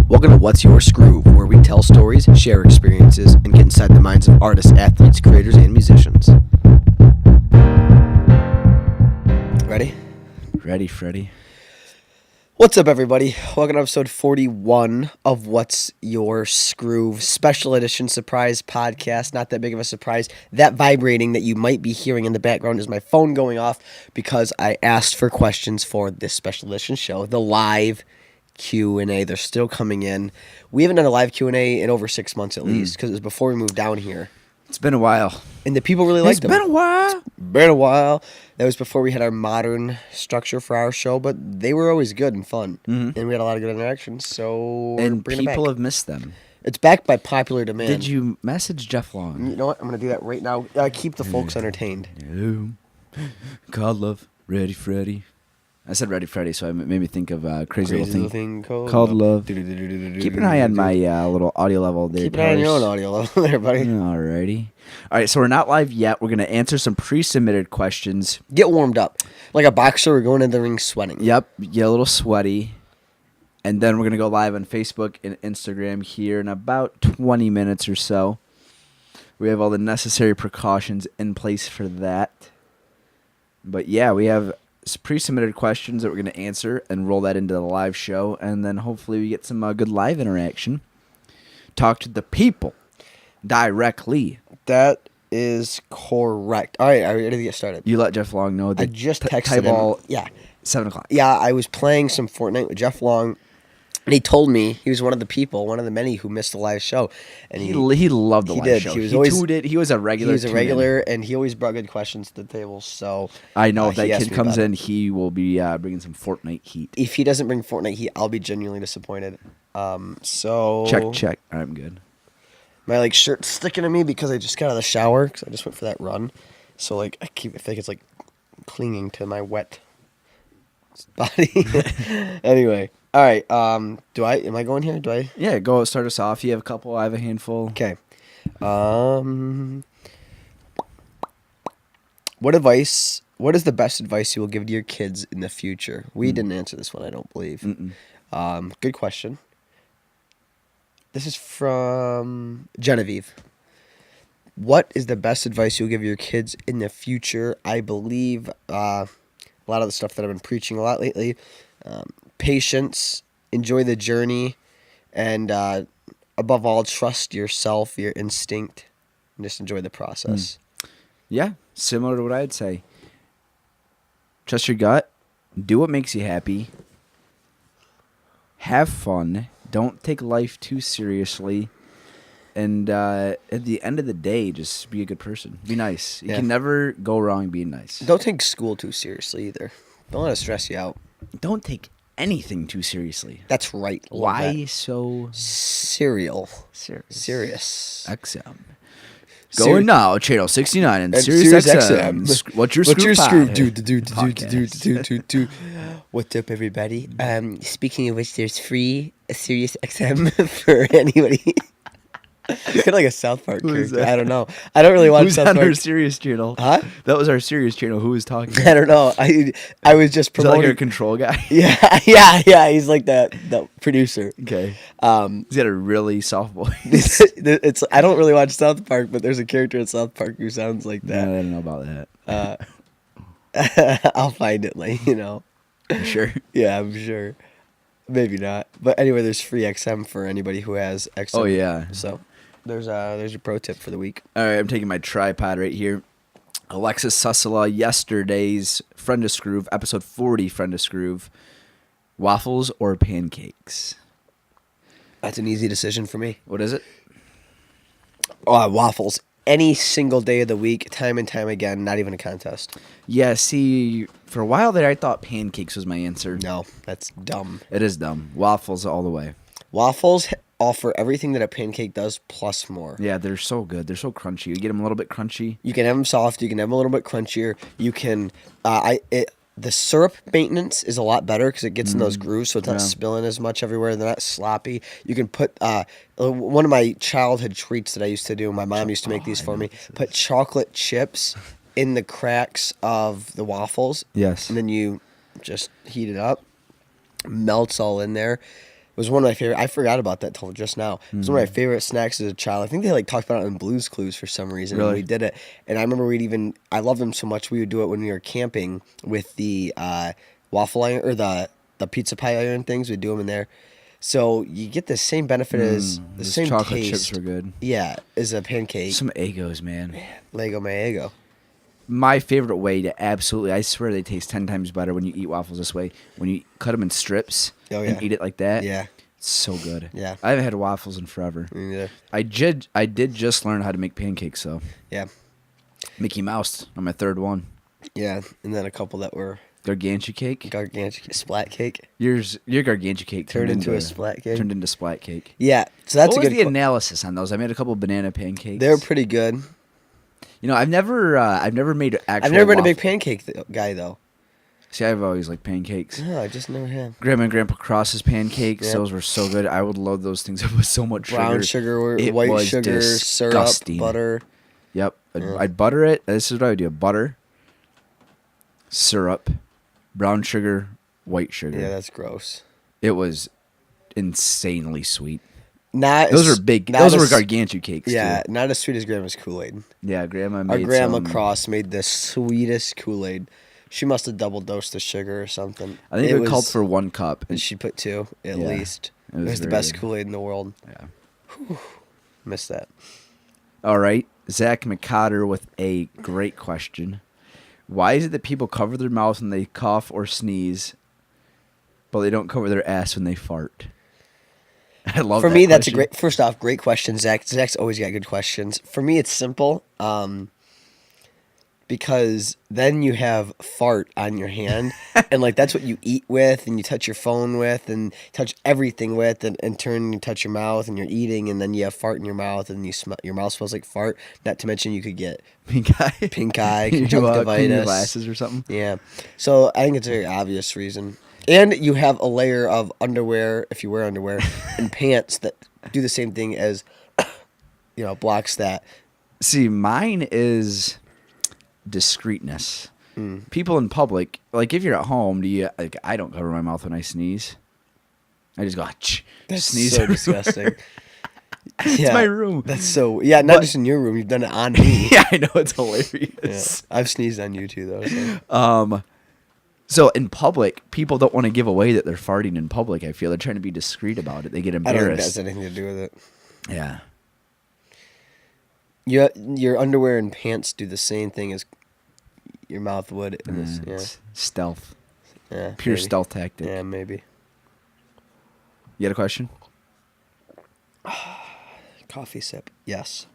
Welcome to What's Your Skroove, where we tell stories, share experiences, and get inside the minds of artists, athletes, creators, and musicians. Ready? Ready, Freddy. What's up, everybody? Welcome to episode 41 of What's Your Skroove, special edition surprise podcast. Not that big of a surprise. That vibrating that you might be hearing in the background is my phone going off because I asked for questions for this special edition show, the live Q&A. They're still coming in. We haven't done a live Q&A in over 6 months at least because it was before we moved down here. It's been a while. And the people really liked them. It's been a while. Been a while. That was before we had our modern structure for our show, but they were always good and fun. Mm-hmm. And we had a lot of good interactions, so and people have missed them. It's back by popular demand. Did you message Jeff Long? You know what? I'm going to do that right now. Keep the folks entertained. Hello. Called Love. Ready, Freddy. I said Ready, Freddy, so it made me think of Crazy Little Thing called Love. Keep an eye on my little audio level there. Keep an eye on your own audio level there, buddy. Alrighty. All right, so we're not live yet. We're going to answer some pre-submitted questions. Get warmed up. Like a boxer, we're going into the ring sweating. Yep, get a little sweaty. And then we're going to go live on Facebook and Instagram here in about 20 minutes or so. We have all the necessary precautions in place for that. But yeah, we have pre-submitted questions that we're going to answer and roll that into the live show. And then hopefully we get some good live interaction. Talk to the people directly. That is correct. All right, are we ready to get started? You let Jeff Long know that I just texted him. Yeah. 7 o'clock. Yeah, I was playing some Fortnite with Jeff Long, and he told me he was one of the people, one of the many who missed the live show. And he loved the live show. He was always tuned it. He was a regular. He was a regular, and he always brought good questions to the table. So I know if that kid comes in, he will be bringing some Fortnite heat. If he doesn't bring Fortnite heat, I'll be genuinely disappointed. So check. I'm good. My shirt's sticking to me because I just got out of the shower because I just went for that run. So I feel like it's clinging to my wet body. Anyway, all right. Am I going here? Yeah, go start us off. You have a couple. I have a handful. Okay. What is the best advice you will give to your kids in the future? We didn't answer this one, I don't believe. Good question. This is from Genevieve. What is the best advice you'll give your kids in the future? I believe a lot of the stuff that I've been preaching a lot lately. Patience, enjoy the journey, and above all, trust yourself, your instinct, and just enjoy the process. Yeah, similar to what I'd say. Trust your gut. Do what makes you happy. Have fun. Don't take life too seriously. And at the end of the day, just be a good person. Be nice. You can never go wrong being nice. Don't take school too seriously either. Don't let it stress you out. Don't take anything too seriously. That's right. Why so serious? XM. Going now, channel 69 and Sirius XM. What's your Skroove? Do. What's up, everybody? Speaking of which, there's free Sirius XM for anybody. Kind of like a South Park character. I don't know. I don't really watch South Park. Who's on our Sirius channel? Huh? That was our Sirius channel. Who was talking? I don't know. I was just promoting. Is that like our control guy? Yeah. He's like the producer. Okay. He's got a really soft voice. I don't really watch South Park, but there's a character in South Park who sounds like that. No, I don't know about that. I'll find it, You sure? Yeah, I'm sure. Maybe not. But anyway, there's free XM for anybody who has XM. Oh, yeah. So there's your pro tip for the week. All right, I'm taking my tripod right here. Alexis Sussala, yesterday's Friend of Skroove, episode 40, Friend of Skroove. Waffles or pancakes? That's an easy decision for me. What is it? Waffles. Any single day of the week, time and time again, not even a contest. Yeah, see, for a while there, I thought pancakes was my answer. No, that's dumb. It is dumb. Waffles all the way. Waffles offer everything that a pancake does plus more. Yeah, they're so good. They're so crunchy. You get them a little bit crunchy. You can have them soft. You can have them a little bit crunchier. You can... The syrup maintenance is a lot better because it gets in those grooves, so it's not spilling as much everywhere. They're not sloppy. You can put one of my childhood treats that I used to do. My mom used to make these for me. Put chocolate chips in the cracks of the waffles. Yes. And then you just heat it up. Melts all in there. was one of my favorite. I forgot about that till just now. It was one of my favorite snacks as a child. I think they like talked about it in Blue's Clues for some reason. Really? And we did it, and I remember I loved them so much. We would do it when we were camping with the waffle iron or the pizza pie iron things. We'd do them in there. So you get the same benefit as the Those same chocolate taste. chips were good. Yeah, as a pancake. Some Eggos, man. Lego Maego. My favorite way to I swear they taste 10 times better when you eat waffles this way. When you cut them in strips and eat it like that. Yeah. It's so good. Yeah. I haven't had waffles in forever. Yeah. I did just learn how to make pancakes, though. Yeah. Mickey Mouse on my third one. Yeah, and then a couple that were Gargantua cake. splat cake. Your Gargantua cake Turned into a splat cake. Turned into splat cake. Yeah, so that's what a was good. the analysis on those? I made a couple banana pancakes. They're pretty good. You know, I've never made actual. I've never been a big waffle- pancake guy though. See, I've always liked pancakes. No, I just never have. Grandma and Grandpa Cross's pancakes. Yep. Those were so good. I would load those things up with so much Brown sugar. sugar, It white was sugar, disgusting. syrup, butter. Yep. Yeah. I'd butter it. This is what I would do. Butter, syrup, brown sugar, white sugar. Yeah, that's gross. It was insanely sweet. Those Those were big. Those were gargantua cakes. Yeah, Too. not as sweet as Grandma's Kool-Aid. Yeah, Grandma Our made Grandma some, Cross made the sweetest Kool-Aid. She must have double dosed the sugar or something. I think it called for 1 cup. And she put 2 at Yeah, least. it It was was the very best good. Kool-Aid in the world. Yeah. Missed that. All right. Zach McCotter with a great question. Why is it that people cover their mouth when they cough or sneeze, but they don't cover their ass when they fart? I love For that me, that's a question. first off, great question, Zach. Zach's always got good questions. For me, it's simple. Because then you have fart on your hand, and like that's what you eat with, and you touch your phone with, and touch everything with, and in turn you touch your mouth, and you're eating, and then you have fart in your mouth, and your mouth smells like fart. Not to mention you could get Pink eye. pink eye, Clean your conjunctivitis, glasses or something. Yeah, so I think it's a very obvious reason. And you have a layer of underwear, if you wear underwear, and pants that do the same thing as, blocks that. See, mine is discreetness. People in public, like if you're at home, I don't cover my mouth when I sneeze. I just go, That's sneeze so everywhere. disgusting. It's my room. That's so not just in your room. You've done it on me. Yeah, I know, it's Yeah. hilarious. I've sneezed on you too, though. So. So in public, people don't want to give away that they're farting in public. I feel they're trying to be discreet about it. They get I don't think that embarrassed. has anything to do with it. Yeah. Your underwear and pants do the same thing as your mouth would. In this, It's stealth. yeah, Pure maybe. stealth tactic. Yeah, maybe. You got a question? Coffee sip. Yes.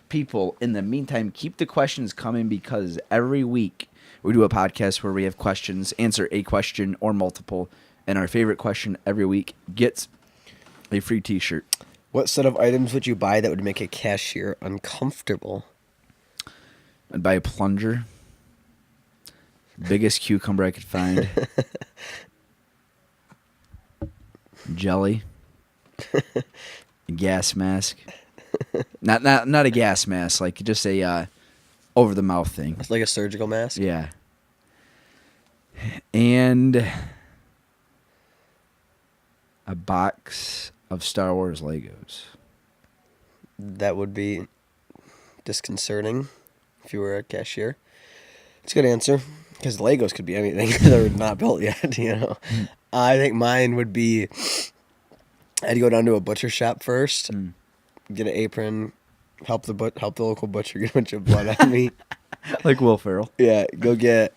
People, in the meantime, keep the questions coming because every week we do a podcast where we have questions, answer a question or multiple, and our favorite question every week gets a free t-shirt. What set of items would you buy that would make a cashier uncomfortable? I'd buy a plunger. Biggest cucumber I could find. Jelly. A gas mask. Not a gas mask, like just a over the mouth thing. It's like a surgical mask. Yeah. And a box of Star Wars Legos. That would be disconcerting if you were a cashier. It's a good answer because Legos could be anything. They're not built yet, I think mine would be I'd go down to a butcher shop first, get an apron, help the local butcher get a bunch of blood on me. Like Will Ferrell. Yeah, go get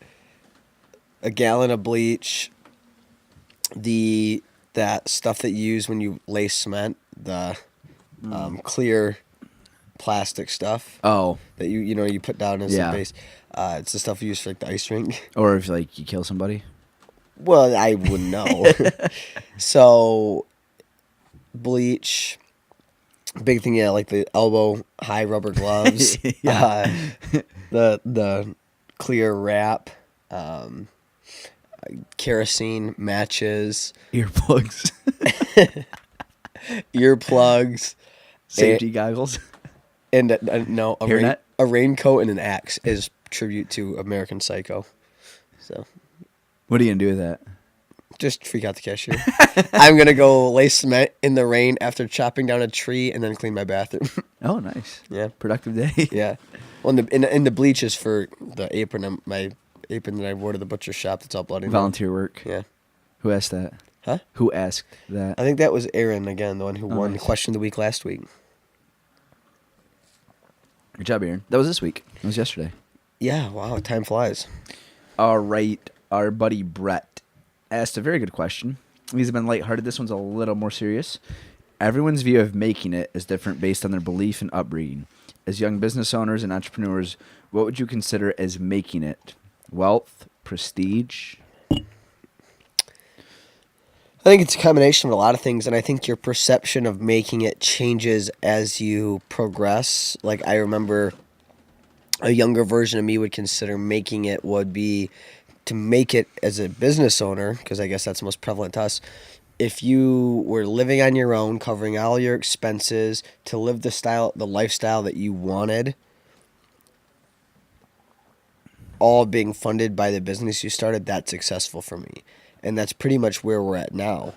a gallon of bleach, that stuff that you use when you lay cement, the clear plastic stuff. Oh. That you put down as Yeah. a base. It's the stuff you use for like the ice rink. Or if like you kill somebody. Well, I wouldn't know. So, bleach. Big thing, yeah, like the elbow high rubber gloves. Yeah. The clear wrap. Kerosene, matches, Earplugs. earplugs, Safety goggles. and Hairnet? a raincoat and an axe is tribute to American Psycho. So What are you gonna do with that? Just freak out the cashier. I'm going to go lay cement in the rain after chopping down a tree and then clean my bathroom. Oh, nice. Yeah. Productive day. Yeah. Well, in the bleach is for the apron, my apron that I wore to the butcher shop that's all bloody. Volunteer work. Yeah. Who asked that? Huh? Who asked that? I think that was Aaron again, the one who won nice. Question of the Week last week. Good job, Aaron. That was this week. It was yesterday. Yeah, wow, time flies. All right. Our buddy Brett asked a very good question. These have been lighthearted. This one's a little more serious. Everyone's view of making it is different based on their belief and upbringing. As young business owners and entrepreneurs, what would you consider as making it? Wealth, prestige? I think it's a combination of a lot of things, and I think your perception of making it changes as you progress. Like, I remember a younger version of me would consider making it would be to make it as a business owner, because I guess that's most prevalent to us. If you were living on your own, covering all your expenses, to live the lifestyle that you wanted, all being funded by the business you started, that's successful for me. And that's pretty much where we're at now.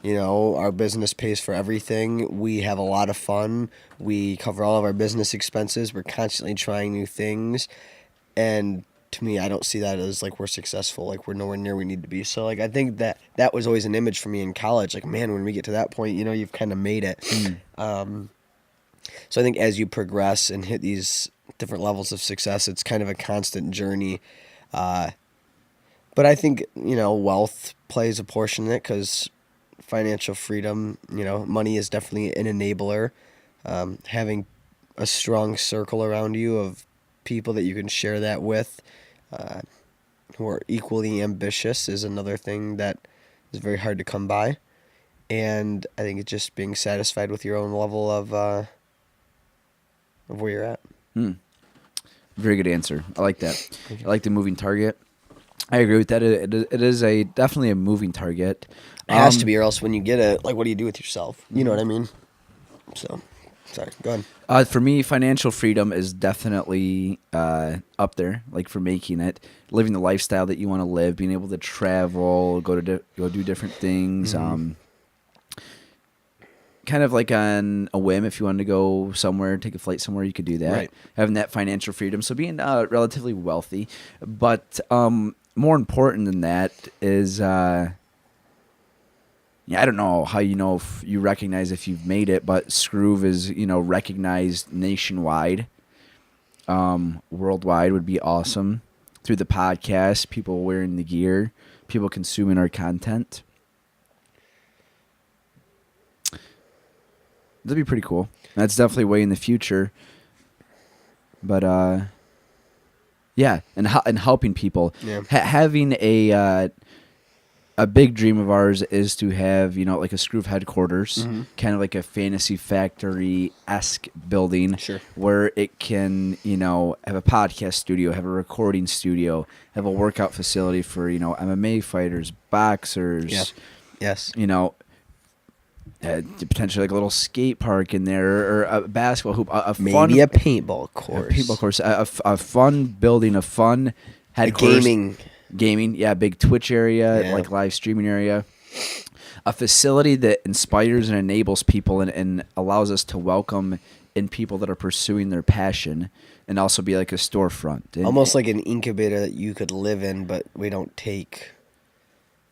You know, our business pays for everything. We have a lot of fun. We cover all of our business expenses. We're constantly trying new things. And to me, I don't see that as like we're successful. Like, we're nowhere near where we need to be. So, like, I think that was always an image for me in college. Like, man, when we get to that point, you know, you've kind of made it. So I think as you progress and hit these different levels of success, it's kind of a constant journey. But I think, you know, wealth plays a portion in it, because financial freedom, you know, money is definitely an enabler. Having a strong circle around you of people that you can share that with, who are equally ambitious, is another thing that is very hard to come by. And I think it's just being satisfied with your own level of where you're at. Very good answer. I like that. I like the moving target. I agree with that. It is definitely a moving target. It has to be, or else when you get it, like, what do you do with yourself? You know what I mean? So, sorry, go ahead. For me, financial freedom is definitely up there, like, for making it. Living the lifestyle that you want to live, being able to travel, go do different things. Kind of like on a whim, if you wanted to go somewhere, take a flight somewhere, you could do that. Right. Having that financial freedom. So being relatively wealthy. But more important than that is, I don't know how you know if you recognize if you've made it, but Skroove is, you know, recognized nationwide. Worldwide would be awesome. Through the podcast, people wearing the gear, people consuming our content. That'd be pretty cool. That's definitely way in the future. But yeah, and helping people. Yeah. Having a big dream of ours is to have, you know, like a Skroove headquarters, kind of like a Fantasy Factory-esque building, Sure. where it can, you know, have a podcast studio, have a recording studio, have a workout facility for, you know, MMA fighters, boxers. Yeah. Yes. You know, potentially like a little skate park in there, or a basketball hoop, Maybe a paintball course. A fun building, a fun headquarters. Gaming, yeah, big Twitch area, like live streaming area. A facility that inspires and enables people and allows us to welcome in people that are pursuing their passion, and also be like a storefront. Almost like an incubator that you could live in, but we don't take,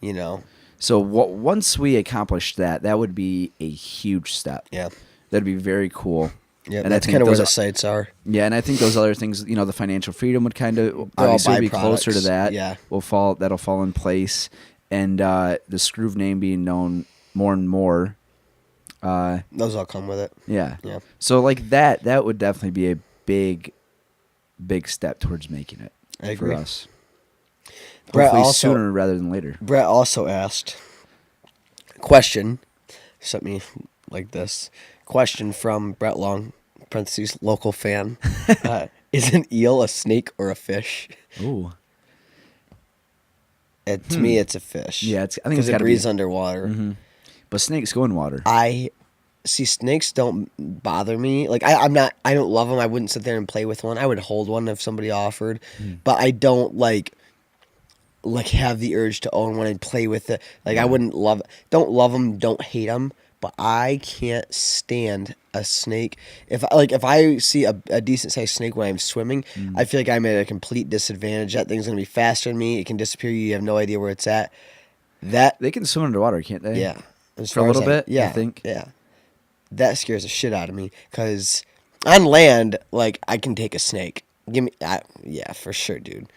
you know. So once we accomplish that, that would be a huge step. Yeah. That'd be very cool. Yeah, and that's kind of where the sites are. Yeah, and I think those other things, you know, the financial freedom would kind of obviously be closer to that. Yeah. That'll fall in place. And the Skroove name being known more and more. Those all come with it. Yeah. Yeah. So like that would definitely be a big step towards making it. I agree. For us. Brett Hopefully also, sooner rather than later. Brett also asked question, sent me like this. Question from Brett Long, parentheses, local fan. Is an eel a snake or a fish? Ooh. To me, it's a fish. Yeah, I think it's because it gotta breathes be underwater. Mm-hmm. But snakes go in water. I see snakes don't bother me. Like I don't love them. I wouldn't sit there and play with one. I would hold one if somebody offered, but I don't like. like have the urge to own one and play with it. Like I wouldn't don't love them, don't hate them, but I can't stand a snake. If I see a decent sized snake when I'm swimming, I feel like I'm at a complete disadvantage. That thing's gonna be faster than me. It can disappear. You have no idea where it's at. That They can swim underwater, can't they? yeah, as For a far as little bit, yeah, you think? yeah. That scares the shit out of me because on land, like I can take a snake. Yeah, for sure, dude.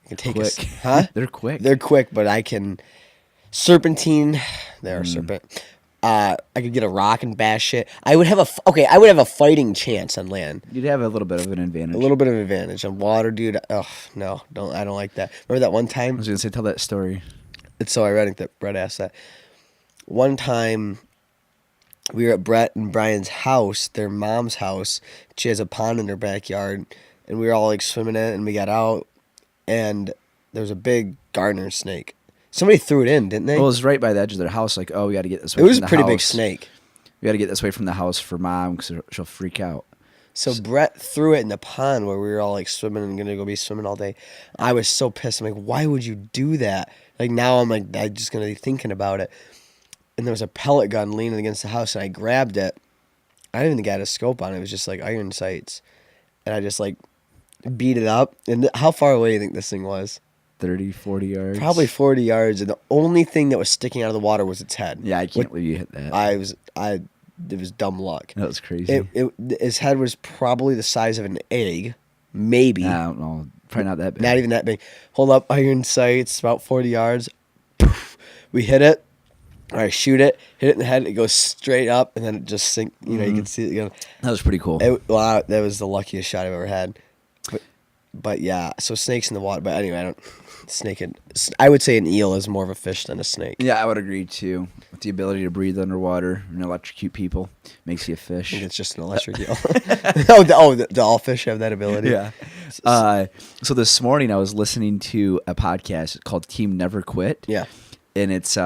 I can take Quick. huh? They're quick. They're quick, but I can serpentine. They're a serpent. I could get a rock and bash it. I would have I would have a fighting chance on land. You'd have a little bit of an advantage. A little bit of advantage on water, dude. Oh no, I don't like that. Remember that one I time? was gonna say, tell that story. It's so ironic that Brett asked that. One time, we were at Brett and Brian's house, their mom's house. She has a pond in her backyard, and we were all like swimming in it, and we got out, and there was a big gardener snake. Somebody threw it in, didn't they? Well, it was right by the edge of their house. Like, oh, we got to get this way. It was from a the pretty big house. snake. We got to get this way from the house for Mom because she'll freak out. So Brett threw it in the pond where we were all like swimming and gonna go be swimming all day. I was so pissed. I'm like, why would you do that? Like now I'm just gonna be thinking about it. And there was a pellet gun leaning against the house, and I grabbed it. I didn't even think I had a scope on it. It was just like iron sights, and I just like beat it up. And how far away do you think this thing was? 30, 40 yards. Probably 40 yards. And the only thing that was sticking out of the water was its head. Yeah, I can't believe you hit that. It was dumb luck. That was crazy. His head was probably the size of an egg, maybe. I don't know. Probably not that big. Not even that big. Hold up, iron sights, about 40 yards. Poof. We hit it. All right, shoot it. Hit it in the head. It goes straight up, and then it just sink. You know, you can see it. You know. That was pretty cool. Wow, that was the luckiest shot I've ever had. But yeah, so snakes in the water. But anyway, I would say an eel is more of a fish than a snake. Yeah, I would agree too. With the ability to breathe underwater and electrocute people makes you a fish. I think it's just an electric eel. Do all fish have that ability? Yeah. So this morning I was listening to a podcast called Team Never Quit. Yeah. And it's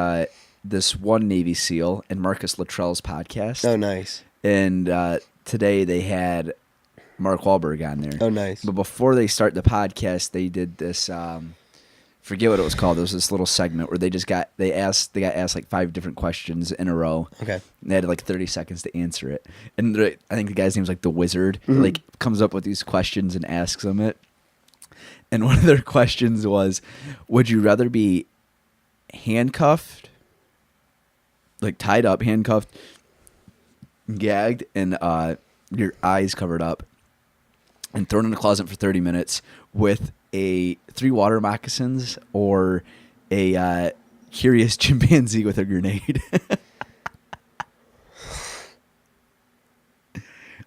this one Navy SEAL and Marcus Luttrell's podcast. Oh, nice. And today they had Mark Wahlberg on there. Oh, nice. But before they start the podcast, they did this. Forget what it was called. There was this little segment where they got asked like 5 different questions in a row. Okay. And they had like 30 seconds to answer it. And I think the guy's name's like the Wizard. Mm-hmm. Like comes up with these questions and asks them it. And one of their questions was, would you rather be handcuffed, like tied up, handcuffed, gagged, and your eyes covered up, and thrown in a closet for 30 minutes with 3 water moccasins or a curious chimpanzee with a grenade?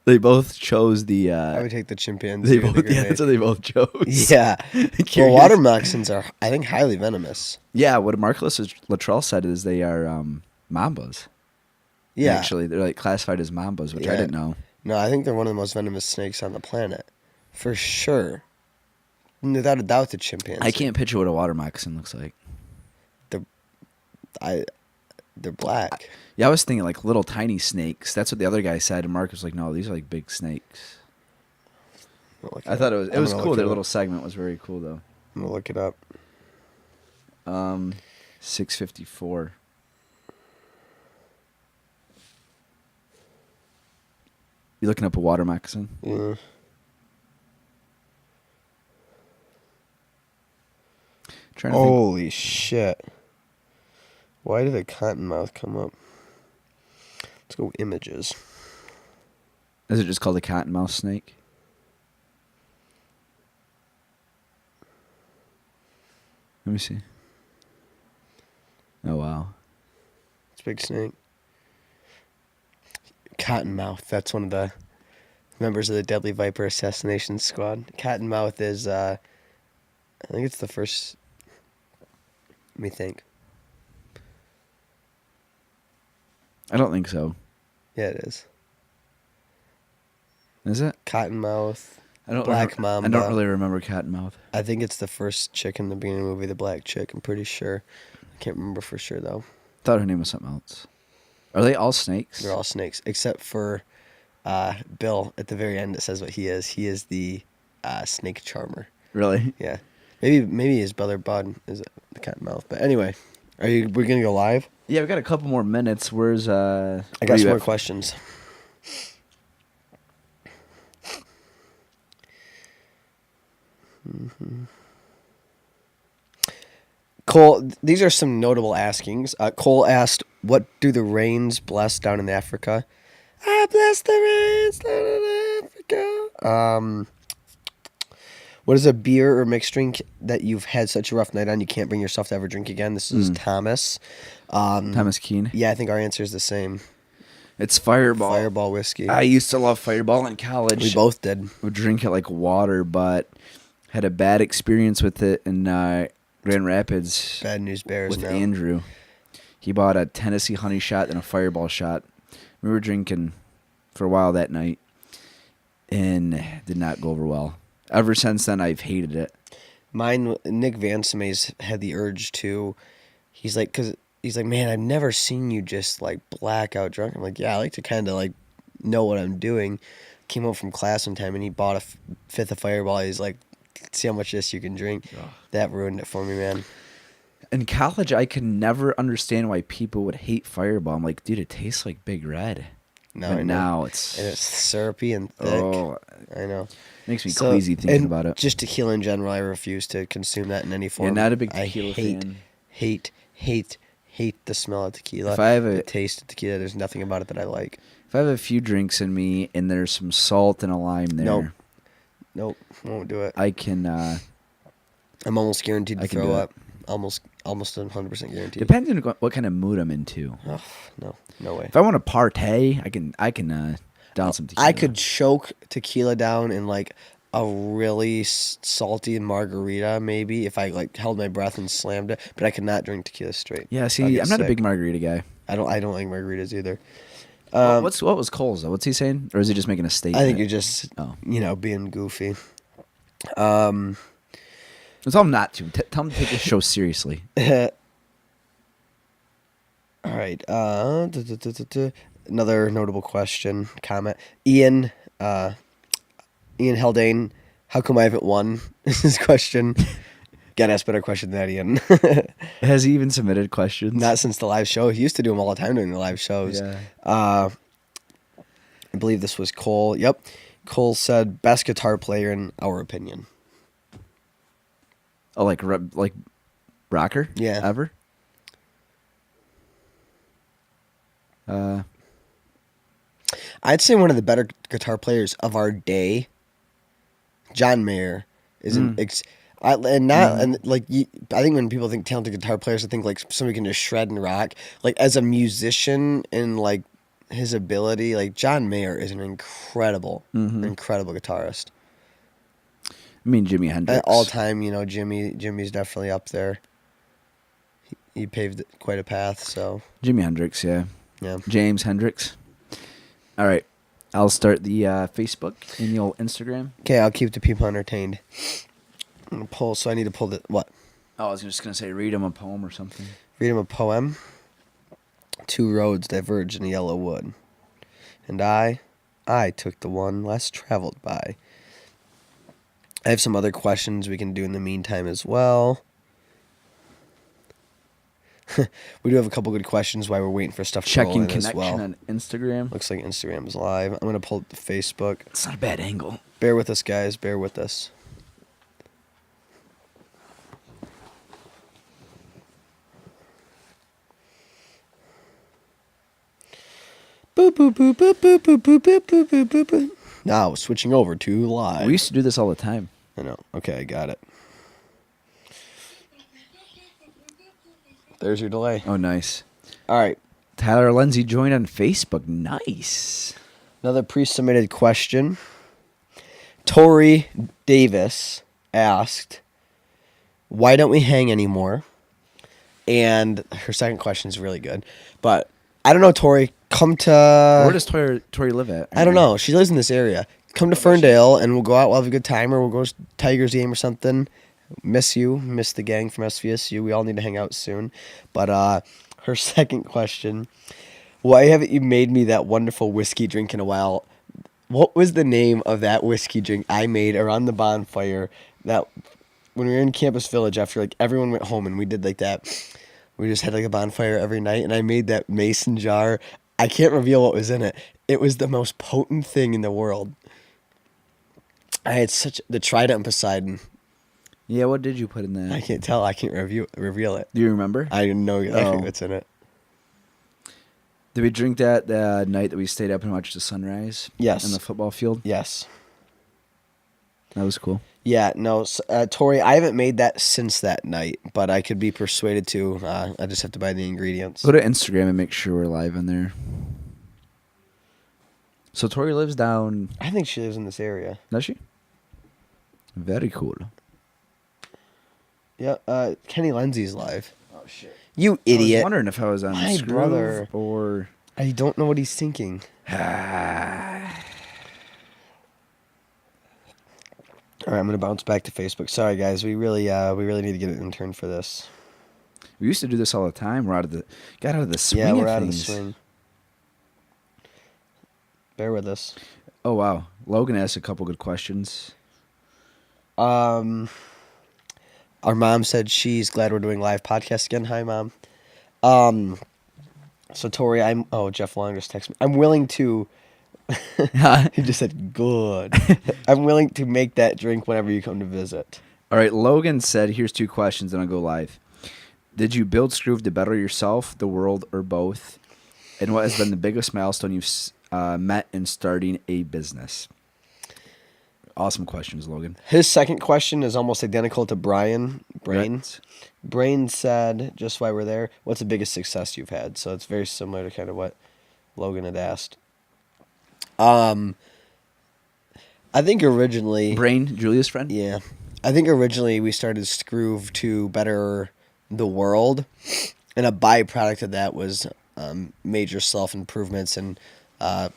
They both chose the. I would take the chimpanzee. That's what they both chose. Yeah. Well, water moccasins are, I think, highly venomous. Yeah, what Marcus Luttrell said is they are mambas. Yeah. Actually, they're like classified as mambas, which I didn't know. No, I think they're one of the most venomous snakes on the planet. For sure. Without a doubt, the chimpanzee. I can't picture what a water moccasin looks like. They're black. Yeah, I was thinking like little tiny snakes. That's what the other guy said, and Mark was like, "No, these are like big snakes." I thought it was cool. Their little segment was very cool, though. I'm gonna look it up. 6:54. You looking up a water moccasin? Yeah. Holy shit. Why did a cottonmouth come up? Let's go images. Is it just called a cottonmouth snake? Let me see. Oh, wow. It's a big snake. Cottonmouth. That's one of the members of the Deadly Viper Assassination Squad. Cottonmouth is, I think it's the first... Let me think. I don't think so. Yeah, it is. Is it? Cottonmouth. Black Mamba. I don't really remember Cottonmouth. I think it's the first chick in the beginning of the movie, the black chick. I'm pretty sure. I can't remember for sure, though. Thought her name was something else. Are they all snakes? They're all snakes, except for Bill. At the very end, it says what he is. He is the snake charmer. Really? Yeah. Maybe his brother Bud is the Cottonmouth. But anyway, we're gonna go live? Yeah, we got a couple more minutes. Where's I where got you some more at? questions. Cole, these are some notable askings. Cole asked, "What do the rains bless down in Africa?" I bless the rains down in Africa. What is a beer or mixed drink that you've had such a rough night on you can't bring yourself to ever drink again? This is Thomas. Thomas Keene. Yeah, I think our answer is the same. It's Fireball. Fireball whiskey. I used to love Fireball in college. We both did. Would drink it like water, but had a bad experience with it in Grand Rapids. Bad news bears with now. Andrew. He bought a Tennessee honey shot and a Fireball shot. We were drinking for a while that night, and it did not go over well. Ever since then, I've hated it. Mine, Nick Vansome's had the urge to. He's like, man, I've never seen you just like blackout drunk. I'm like, yeah, I like to kind of like know what I'm doing. Came home from class one time and he bought a fifth of Fireball. He's like, see how much of this you can drink. Ugh. That ruined it for me, man. In college, I could never understand why people would hate Fireball. I'm like, dude, it tastes like Big Red. No, now and it's syrupy and thick. Oh, I know. Makes me queasy thinking about it. Just tequila in general, I refuse to consume that in any form. Yeah, not a big tequila fan. Hate the smell of tequila. If I have the taste of tequila, there's nothing about it that I like. If I have a few drinks in me and there's some salt and a lime there, nope, won't do it. I can. I'm almost guaranteed to throw up. Almost 100% guaranteed. Depends on what kind of mood I'm into. Oh, no way. If I want to partay, I can down some tequila. I could choke tequila down in like a really salty margarita, maybe if I like held my breath and slammed it. But I could not drink tequila straight. Yeah, see, I'm not a big margarita guy. I don't like margaritas either. What was Cole's though? What's he saying? Or is he just making a statement? I think you're just being goofy. Tell him not to. Tell him to take the show seriously. All right. Another notable comment. Ian Haldane, how come I haven't won? This is his question. Gotta ask better question than that, Ian. Has he even submitted questions? Not since the live show. He used to do them all the time during the live shows. Yeah. I believe this was Cole. Yep. Cole said, best guitar player in our opinion. Oh, like rocker? Yeah. Ever? I'd say one of the better guitar players of our day, John Mayer, is I think when people think talented guitar players, I think like somebody can just shred and rock. Like as a musician and like his ability, like John Mayer is an incredible guitarist. I mean, Jimi Hendrix. All time, Jimmy's definitely up there. He paved quite a path, so. Jimi Hendrix, yeah. Yeah. James Hendrix. All right. I'll start the Facebook and the old Instagram. Okay, I'll keep the people entertained. I'm gonna pull, so I need to pull what? Oh, I was just going to say read him a poem or something. Read him a poem. Two roads diverge in a yellow wood. And I took the one less traveled by. I have some other questions we can do in the meantime as well. We do have a couple good questions while we're waiting for stuff to roll in as well. Checking connection on Instagram. Looks like Instagram is live. I'm going to pull up the Facebook. It's not a bad angle. Bear with us, guys. Bear with us. Boop, boop, boop, boop, boop, boop, boop, boop, boop, boop, boop, boop. Now, switching over to live. We used to do this all the time. I know. Okay, I got it. There's your delay. Oh, nice. All right. Tyler Lindsay joined on Facebook. Nice. Another pre-submitted question. Tori Davis asked, why don't we hang anymore? And her second question is really good. But I don't know, Tori. Come to... Where does Tori live at? I don't know. She lives in this area. Come to Ferndale, and we'll go out. We'll have a good time, or we'll go to Tigers game or something. Miss you. Miss the gang from SVSU. We all need to hang out soon. But her second question, why haven't you made me that wonderful whiskey drink in a while? What was the name of that whiskey drink I made around the bonfire that when we were in Campus Village, after like everyone went home and we did like that, we just had like a bonfire every night, and I made that mason jar. I can't reveal what was in it. It was the most potent thing in the world. I had the Trident Poseidon. Yeah, what did you put in that? I can't tell. I can't reveal it. Do you remember? I know exactly what's in it. Did we drink that the night that we stayed up and watched the sunrise? Yes. In the football field? Yes. That was cool. Yeah, no, Tori, I haven't made that since that night, but I could be persuaded to. I just have to buy the ingredients. Go to Instagram and make sure we're live in there. So Tori lives down... I think she lives in this area. Does she? Very cool. Yeah, Kenny Lindsay's live. Oh, shit. You idiot. I was wondering if I was on My Skroove brother. or... I don't know what he's thinking. All right, I'm gonna bounce back to Facebook. Sorry, guys. We really need to get an intern for this. We used to do this all the time. Got out of the swing. Yeah, we're of out of the things. swing. Bear with us. Oh wow, Logan asked a couple good questions. Our mom said she's glad we're doing live podcasts again. Hi, Mom. So Tori, Jeff Long just texted me. I'm willing to. He just said good. I'm willing to make that drink whenever you come to visit. All right, Logan said, here's 2 questions, and I'll go live. Did you build Skroove to better yourself, the world, or both? And what has been the biggest milestone you've met in starting a business? Awesome questions, Logan. His second question is almost identical to Brain. Right. Brain said, just why we're there, what's the biggest success you've had? So it's very similar to kind of what Logan had asked. I think originally... Brain, Julia's friend? Yeah. I think originally we started Skroove to better the world, and a byproduct of that was major self-improvements and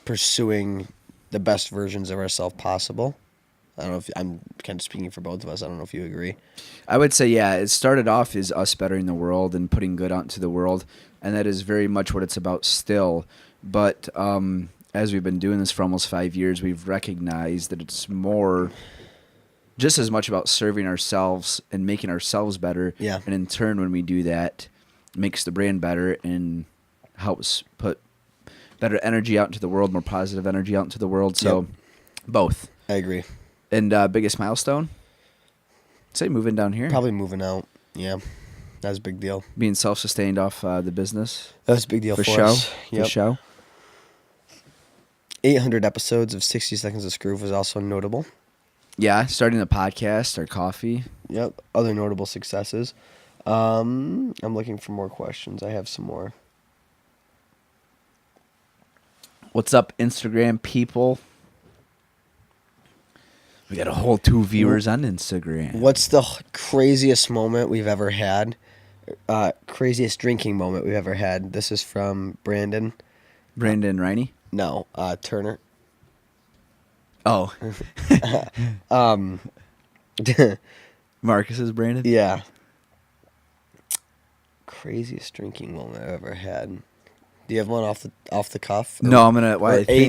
pursuing the best versions of ourselves possible. I don't know if I'm kind of speaking for both of us. I don't know if you agree. I would say, yeah, it started off as us bettering the world and putting good out into the world, and that is very much what it's about still. But as we've been doing this for almost 5 years, we've recognized that it's more just as much about serving ourselves and making ourselves better. Yeah. And in turn, when we do that, it makes the brand better and helps put better energy out into the world, more positive energy out into the world. So both. I agree. And biggest milestone? Say moving down here. Probably moving out. Yeah. That was a big deal. Being self-sustained off the business. That was a big deal for show. us. For show. 800 episodes of 60 Seconds of Skroove was also notable. Yeah, starting the podcast, our coffee. Yep. Other notable successes. I'm looking for more questions. I have some more. What's up, Instagram people? We got a whole 2 viewers on Instagram. What's the craziest moment we've ever had? Craziest drinking moment we've ever had. This is from Brandon. Brandon Riney? No, Turner. Oh. Marcus is Brandon? Yeah. Craziest drinking moment I've ever had. Do you have one off the cuff? No, I'm gonna.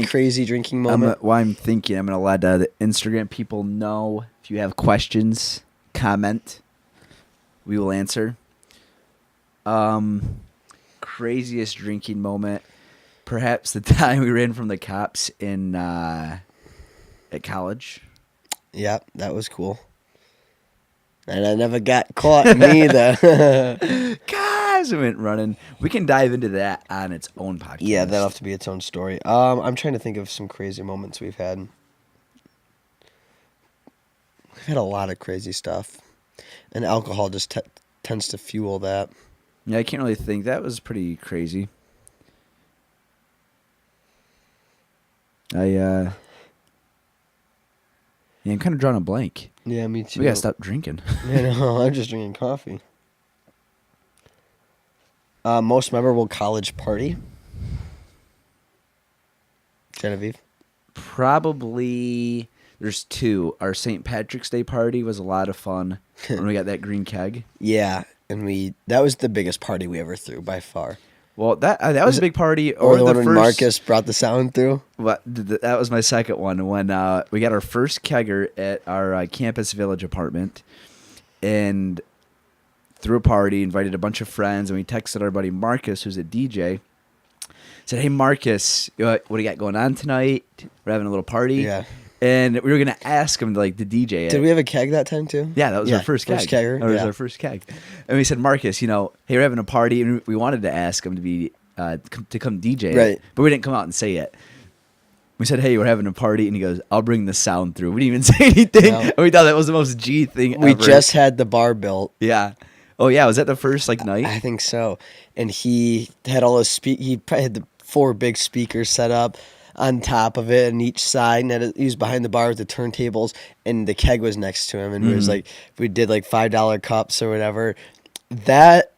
Crazy drinking moment. I'm gonna let the Instagram people know if you have questions, comment. We will answer. Craziest drinking moment, perhaps the time we ran from the cops in at college. Yeah, that was cool. And I never got caught neither. Guys, we went running. We can dive into that on its own podcast. Yeah, that'll have to be its own story. I'm trying to think of some crazy moments we've had. We've had a lot of crazy stuff. And alcohol just tends to fuel that. Yeah, I can't really think. That was pretty crazy. Yeah, I'm kind of drawing a blank. Yeah, me too. We gotta stop drinking. I know, I'm just drinking coffee. Most memorable college party? Genevieve? Probably, there's 2. Our St. Patrick's Day party was a lot of fun when we got that green keg. Yeah, and that was the biggest party we ever threw by far. Well, that was a big party. Or the one when Marcus brought the sound through? That was my second one when we got our first kegger at our Campus Village apartment. and threw a party, invited a bunch of friends, and we texted our buddy Marcus, who's a DJ. Said, "Hey Marcus, what do you got going on tonight? We're having a little party." Yeah. And we were gonna ask him to DJ it. Did we have a keg that time too? Yeah, that was our first keg. Kegger, That was our first keg. And we said, Marcus, hey, we're having a party, and we wanted to ask him to be to come DJ, Right? But we didn't come out and say it. We said, "Hey, we're having a party," and he goes, "I'll bring the sound through." We didn't even say anything. No. And we thought that was the most G thing We ever. just had the bar built. Yeah. Oh yeah, was that the first night? I think so. And he had all those he probably had the 4 big speakers set up on top of it on each side, and he was behind the bar with the turntables, and the keg was next to him, and it was we did $5 cups or whatever. That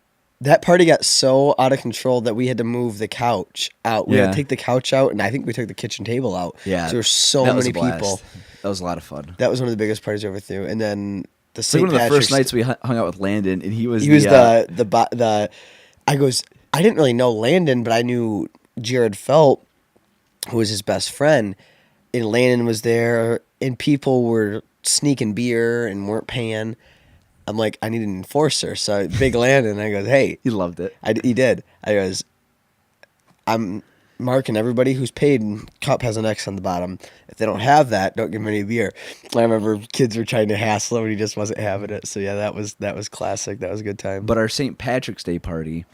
party got so out of control that we had to move the couch out. We had to take the couch out, and I think we took the kitchen table out. Yeah, so there were so that was many a blast. people. That was a lot of fun. That was one of the biggest parties I ever threw. And then the It's like St. one of the Patrick's, first nights we hung out with Landon, and he was I didn't really know Landon, but I knew Jared Felt, who was his best friend, and Landon was there, and people were sneaking beer and weren't paying. I'm like, I need an enforcer. So big Landon, I goes, hey. He loved it. He did. I goes, I'm marking everybody who's paid, and cup has an X on the bottom. If they don't have that, don't give them any beer. I remember kids were trying to hassle him, and he just wasn't having it. So yeah, that was classic. That was a good time. But our St. Patrick's Day party,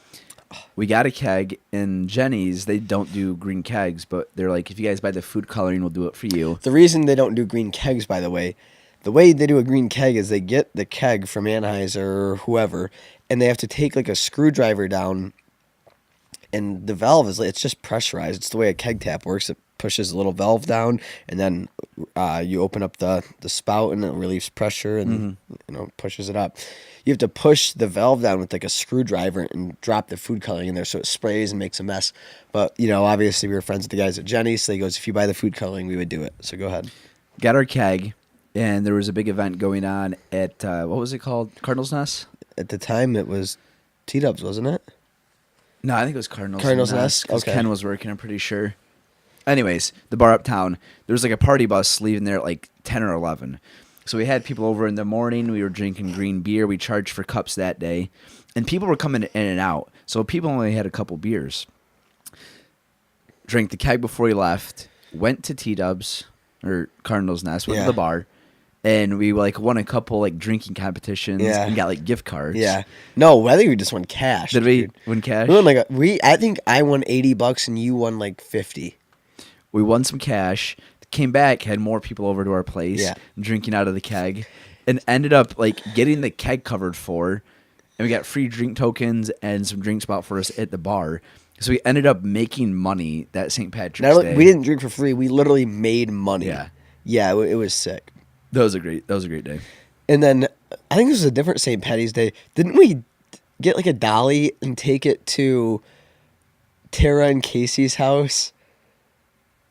we got a keg, and Jenny's, they don't do green kegs, but they're like, if you guys buy the food coloring, we'll do it for you. The reason they don't do green kegs, by the way they do a green keg is they get the keg from Anheuser or whoever, and they have to take a screwdriver down, and the valve it's just pressurized. It's the way a keg tap works. It pushes a little valve down, and then you open up the spout, and it relieves pressure, and pushes it up. You have to push the valve down with a screwdriver and drop the food coloring in there so it sprays and makes a mess. But obviously we were friends with the guys at Jenny's, so he goes, if you buy the food coloring, we would do it. So go ahead. Got our keg, and there was a big event going on at what was it called? Cardinal's Nest? At the time it was T-Dubs, wasn't it? No, I think it was Cardinal's Nest. Because Okay. Ken was working, I'm pretty sure. Anyways, the bar uptown, there was a party bus leaving there at 10 or 11. So we had people over in the morning. We were drinking green beer. We charged for cups that day. And people were coming in and out. So people only had a couple beers. Drank the keg before we left. Went to T-Dubs, or Cardinal's Nest, went to the bar. And we won a couple drinking competitions and got gift cards. Yeah. No, I think we just won cash. Did we win cash? We won I think I won $80 and you won 50. We won some cash, came back, had more people over to our place, drinking out of the keg, and ended up getting the keg covered for, and we got free drink tokens and some drinks bought for us at the bar. So we ended up making money that St. Patrick's Day. We didn't drink for free. We literally made money. Yeah. Yeah, it was sick. That was a great day. And then I think this was a different St. Patty's Day. Didn't we get a dolly and take it to Tara and Casey's house?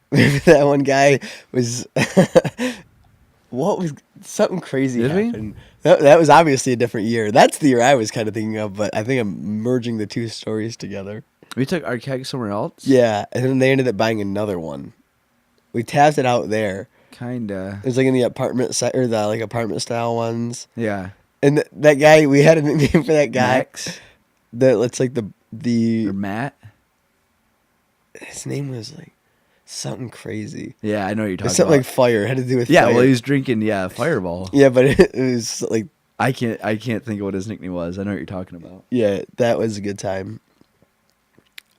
Maybe that one guy was what was something crazy Did we? happened. That was obviously a different year. That's the year I was kind of thinking of, but I think I'm merging the two stories together. We took our keg somewhere else? Yeah, and then they ended up buying another one. We tapped it out there. Kinda. It was in the apartment or the apartment style ones. Yeah. And that guy, we had a nickname for that guy. Max? It's Or Matt? His name was something crazy. Yeah, I know what you're talking Something about. fire. It had to do with Yeah, fire. well, he was drinking, Fireball. Yeah, but it was I can't think of what his nickname was. I know what you're talking about. yeah, that was a good time.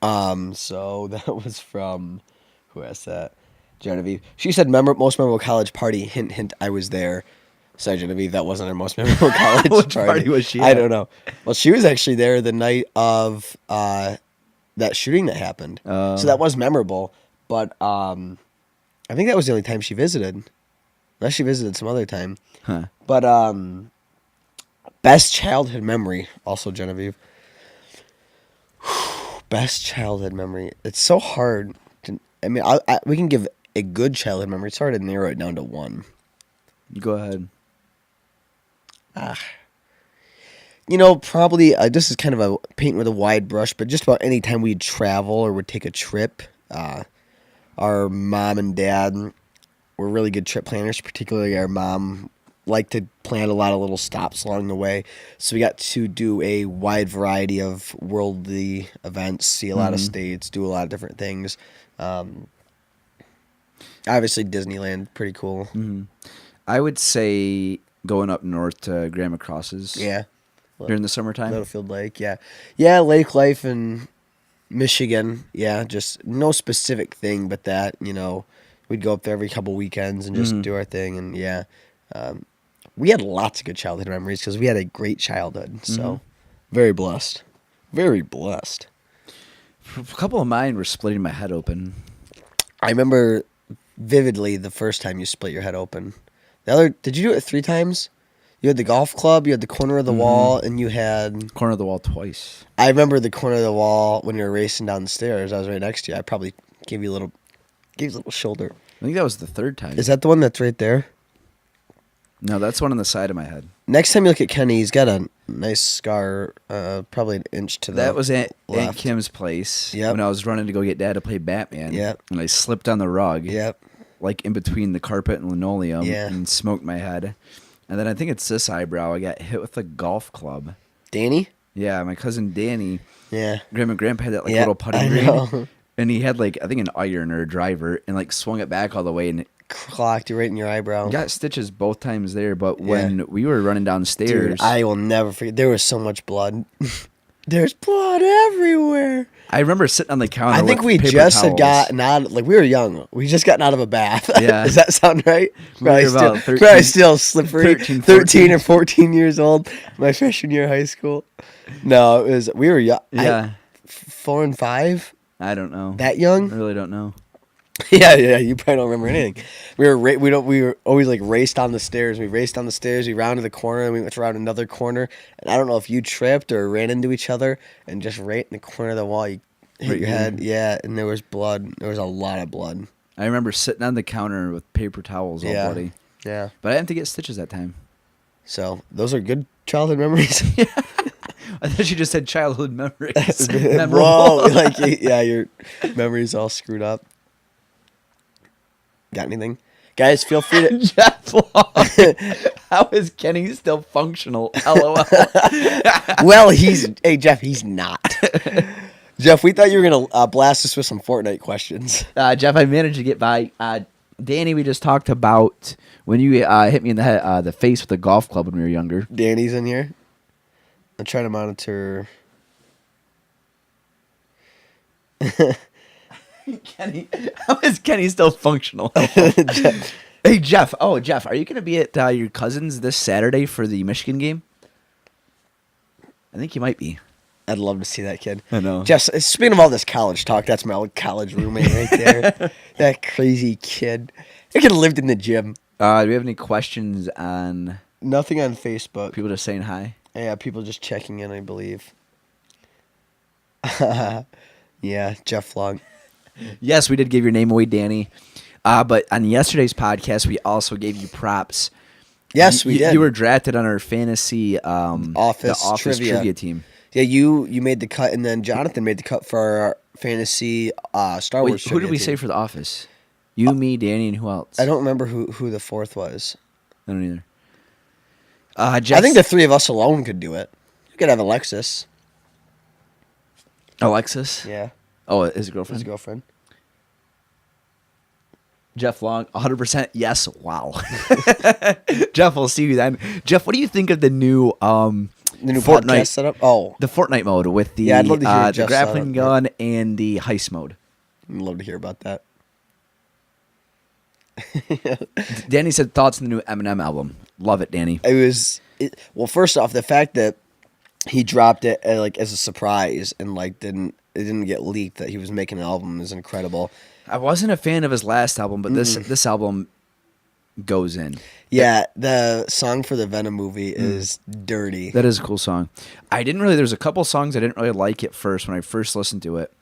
So that was from, who asked that? Genevieve. She said most memorable college party. Hint, hint, I was there. Sorry, Genevieve, that wasn't our most memorable college Which party. party was she I at? don't know. Well, she was actually there the night of that shooting that happened. So that was memorable. But I think that was the only time she visited. Unless she visited some other time. Huh. But best childhood memory, also Genevieve. Best childhood memory. It's so hard. We can give a good childhood memory. It's hard to narrow it down to one. Go ahead. Probably this is kind of a paint with a wide brush, but just about any time we'd travel or would take a trip, our mom and dad were really good trip planners. Particularly our mom like to plan a lot of little stops along the way. So we got to do a wide variety of worldly events, see a lot of states, do a lot of different things. Obviously, Disneyland, pretty cool. Mm-hmm. I would say going up north to Grandma Cross's. Yeah. During the summertime. Littlefield Lake, yeah. Yeah, lake life in Michigan. Yeah, just no specific thing, but that, we'd go up there every couple weekends and just do our thing. And yeah, we had lots of good childhood memories because we had a great childhood. So very blessed. Very blessed. A couple of mine were splitting my head open. I remember vividly the first time you split your head open. The other, did you do it 3 times? You had the golf club, you had the corner of the wall, and you had... Corner of the wall twice. I remember the corner of the wall when you were racing down the stairs. I was right next to you. I probably gave you a little shoulder. I think that was the third time. Is that the one that's right there? No, that's one on the side of my head. Next time you look at Kenny, he's got a nice scar, probably an inch to the That was at Aunt left. Kim's place Yep. when I was running to go get Dad to play Batman. Yep. And I slipped on the rug. Yep. Like in between the carpet and linoleum. Yeah. And smoked my head. And then I think it's this eyebrow. I got hit with a golf club. Danny? Yeah, my cousin Danny. Yeah. Grandpa had that Yeah, little putting I green. know. And he had I think an iron or a driver and swung it back all the way and Clocked you right in your eyebrow. got stitches both times there. But when we were running downstairs. Dude, I will never forget. There was so much blood. There's blood everywhere. I remember sitting on the counter. I think with we paper just had towels. gotten out. We were young. We just gotten out of a bath. Yeah. Does that sound right? We were about 13 probably still slippery. 13, 13 or 14 years old. My freshman year of high school. No, we were young. Yeah. 4 and 5. I don't know. That I young? really don't know. Yeah. You probably don't remember anything. We were always raced down the stairs. We raced down the stairs. We rounded the corner, and we went around another corner. And I don't know if you tripped or ran into each other, and just right in the corner of the wall, you hit your head. Yeah, and there was blood. There was a lot of blood. I remember sitting on the counter with paper towels all bloody. Yeah. But I didn't have to get stitches that time. So those are good childhood memories. I thought you just said childhood memories. Whoa, your memories all screwed up. Got anything? Guys, feel free to... Jeff Long. How is Kenny still functional? LOL. Well, hey, Jeff, he's not. Jeff, we thought you were going to blast us with some Fortnite questions. Jeff, I managed to get by. Danny, we just talked about when you hit me in the head, the face with a golf club when we were younger. Danny's in here. I'm trying to monitor... Kenny, how is Kenny still functional? Jeff. Hey, Jeff. Oh, Jeff, are you going to be at your cousin's this Saturday for the Michigan game? I think you might be. I'd love to see that kid. I know. Jeff, speaking of all this college talk, that's my old college roommate right there. That crazy kid. He could have lived in the gym. Do we have any questions on Nothing on Facebook. people just saying hi? Yeah, people just checking in, I believe. Yeah, Jeff Long. Yes, we did give your name away, Danny. But on yesterday's podcast, we also gave you props. Yes, we did. You were drafted on our fantasy the Office trivia team. Yeah, you made the cut, and then Jonathan made the cut for our fantasy Star Wars Wait, who did trivia we team. say for the office? You, me, Danny, and who else? I don't remember who the fourth was. I don't either. I think the three of us alone could do it. You could have Alexis. Alexis? Yeah. Oh, his girlfriend? His girlfriend. Jeff Long, 100% yes. Wow. Jeff, we'll see you then. Jeff, what do you think of the new Fortnite Fortnite setup? Oh. the Fortnite mode with the, Yeah, I'd love to hear the Jeff's grappling thought on gun and the heist mode? I'd love to hear about that. Danny said thoughts on the new Eminem album. Love it, Danny. Well, first off, the fact that he dropped it as a surprise and it didn't get leaked that he was making an album is incredible. I wasn't a fan of his last album, but this album goes in. Yeah, the song for the Venom movie is dirty. That is a cool song. There's a couple songs I didn't really like at first when I first listened to it,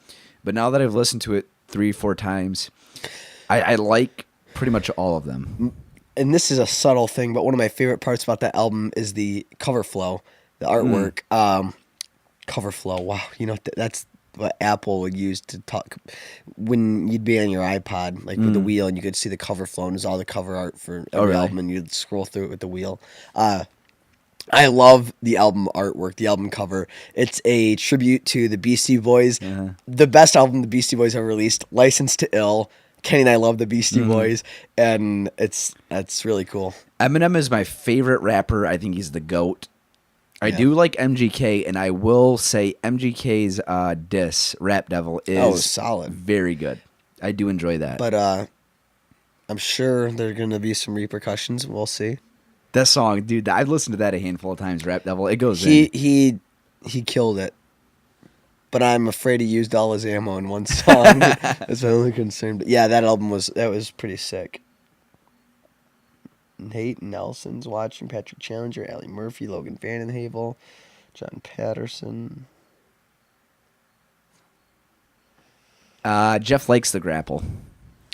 but now that I've listened to it 3-4 times, I like pretty much all of them. And this is a subtle thing, but one of my favorite parts about that album is the cover flow, the artwork. Cover flow, wow, that's what Apple would use to talk when you'd be on your iPod, like with the wheel, and you could see the cover flow, and it was all the cover art for every really? album, and you'd scroll through it with the wheel. I love the album artwork, the album cover. It's a tribute to the Beastie Boys. Uh-huh. The best album the Beastie Boys ever released, License to Ill. Kenny and I love the Beastie Boys, and it's really cool. Eminem is my favorite rapper. I think he's the GOAT. I do like MGK, and I will say MGK's diss, Rap Devil, is solid. Very good. I do enjoy that. But I'm sure there are going to be some repercussions. We'll see. That song, dude, I've listened to that a handful of times, Rap Devil. It goes in. He killed it. But I'm afraid he used all his ammo in one song. That's my only concern. But yeah, that album was pretty sick. Nate Nelson's watching, Patrick Challenger, Allie Murphy, Logan Vandenhavel, John Patterson. Jeff likes the grapple.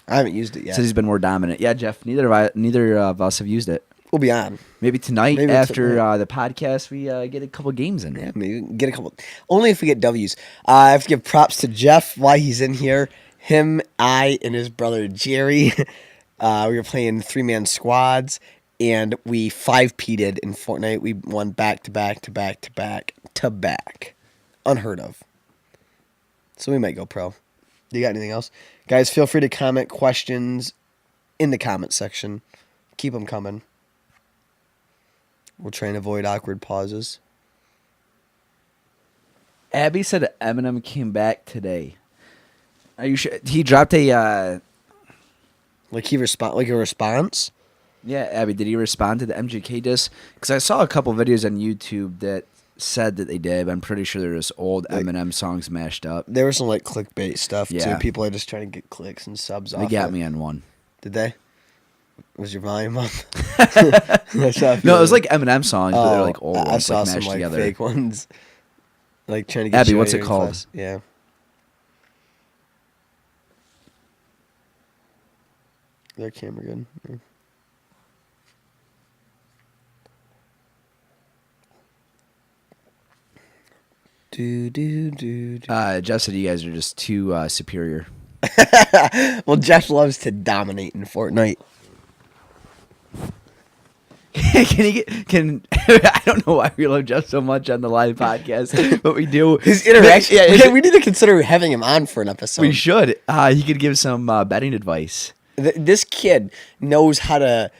I haven't used it yet. Says he's been more dominant. Yeah, Jeff, neither of us have used it. We'll be on. Maybe tonight after the podcast, we get a couple games in. Yeah, maybe get a couple. Only if we get W's. I have to give props to Jeff while he's in here. Him, I, and his brother Jerry. We were playing 3-man squads, and we 5-peated in Fortnite. We won back to back. Unheard of. So we might go pro. You got anything else? Guys, feel free to comment questions in the comment section. Keep them coming. We'll try and avoid awkward pauses. Abby said Eminem came back today. Are you sure? He dropped a... Like a response? Yeah, Abby, did he respond to the MGK diss? Because I saw a couple videos on YouTube that said that they did, but I'm pretty sure they're just old Eminem songs mashed up. There was some like clickbait stuff Yeah. too. People are just trying to get clicks and subs off. They got me on one. Did they? Was your volume up? No, it was like Eminem songs, but they're like old ones, I saw like some mashed like together. fake ones. Like trying to get Abby, you what's out it of called? class. Yeah. Is that camera good? Yeah. Jeff said you guys are just too superior. Well, Jeff loves to dominate in Fortnite. I don't know why we love Jeff so much on the live podcast, but we do. His interaction. We need to consider having him on for an episode. We should. He could give some betting advice. This kid knows how to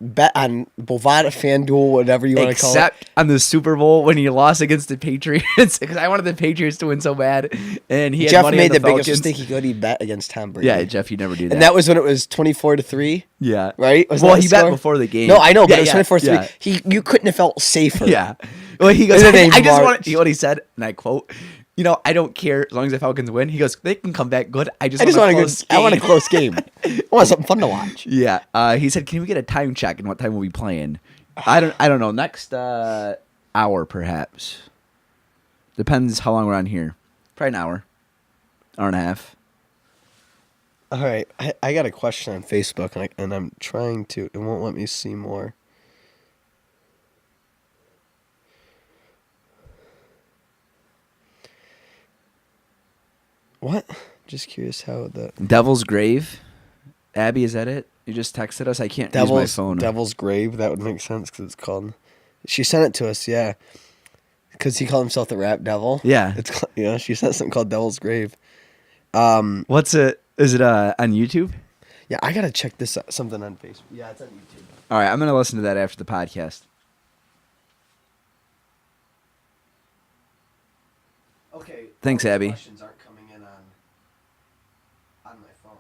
bet on Bovada, FanDuel, whatever you want to call it. Except on the Super Bowl when he lost against the Patriots, because I wanted the Patriots to win so bad, and he had Jeff money made on the Falcons. biggest mistake he could. He bet against Tom Brady. Yeah, Jeff, you never do that. And that was when it was 24-3. Yeah. Right? Was well, that he the bet score? before the game. No, I know, but Yeah, it was 24-3. yeah. You couldn't have felt safer. Yeah. Well, he goes, And then I they just want marched. you know what he said, and I quote, I don't care as long as the Falcons win. He goes, they can come back good. I just want a close game. I want something fun to watch. Yeah. He said, can we get a time check and what time we'll be playing? I don't know. Next hour, perhaps. Depends how long we're on here. Probably an hour and a half. All right. I got a question on Facebook, and I'm trying to. It won't let me see more. What? Just curious how the Devil's Grave. Abby, is that it? You just texted us? I can't use my phone. Devil's Grave. That would make sense because it's called. She sent it to us, yeah. Because he called himself the Rap Devil. Yeah. She sent something called Devil's Grave. What's it? Is it on YouTube? Yeah, I gotta check this out. Something on Facebook. Yeah, it's on YouTube. All right, I'm gonna listen to that after the podcast. Okay. Thanks, Abby. Questions aren't coming in on my phone.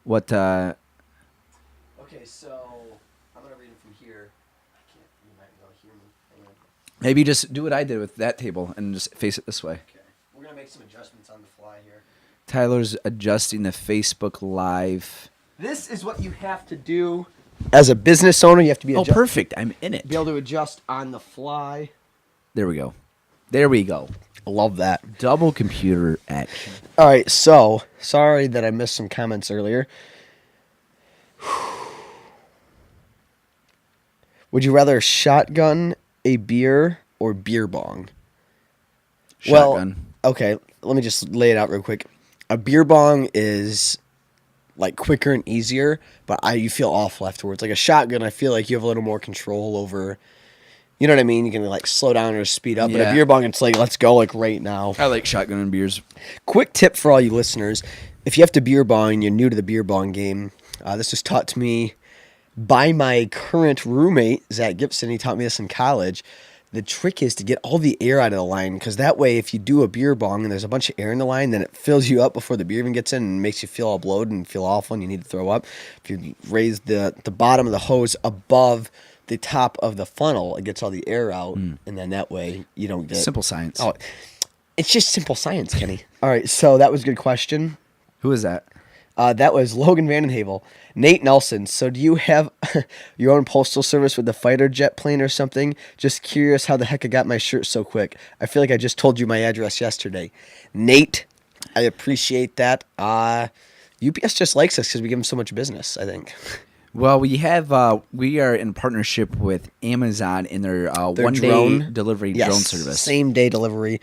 What? Okay, so I'm gonna read it from here. I can't. You might be able to hear me. Hang on. Maybe just do what I did with that table and just face it this way. Okay, we're gonna make some adjustments on the fly here. Tyler's adjusting the Facebook Live. This is what you have to do as a business owner. You have to be perfect. I'm in it. Be able to adjust on the fly. There we go. There we go. I love that. Double computer action. All right, so sorry that I missed some comments earlier. Would you rather shotgun a beer or beer bong? Shotgun. okay, let me just lay it out real quick. A beer bong is like quicker and easier, but you feel awful afterwards. Like a shotgun, I feel like you have a little more control over. You know what I mean? You can like slow down or speed up. But a Yeah. beer bong, it's like let's go like right now. I like shotgun and beers. Quick tip for all you listeners: if you have to beer bong and you're new to the beer bong game, this was taught to me by my current roommate Zach Gibson. He taught me this in college. The trick is to get all the air out of the line, because that way if you do a beer bong and there's a bunch of air in the line, then it fills you up before the beer even gets in and makes you feel all bloated and feel awful and you need to throw up. If you raise the bottom of the hose above the top of the funnel, it gets all the air out, and then that way you don't get... Simple science. Oh, it's just simple science, Kenny. All right, so that was a good question. Who is that? That was Logan Vandenhavel. Nate Nelson. So do you have your own postal service with the fighter jet plane or something? Just curious how the heck I got my shirt so quick. I feel like I just told you my address yesterday. Nate, I appreciate that. UPS just likes us because we give them so much business, I think. Well, we are in partnership with Amazon in their one-day drone delivery Yes, drone service. Same-day delivery.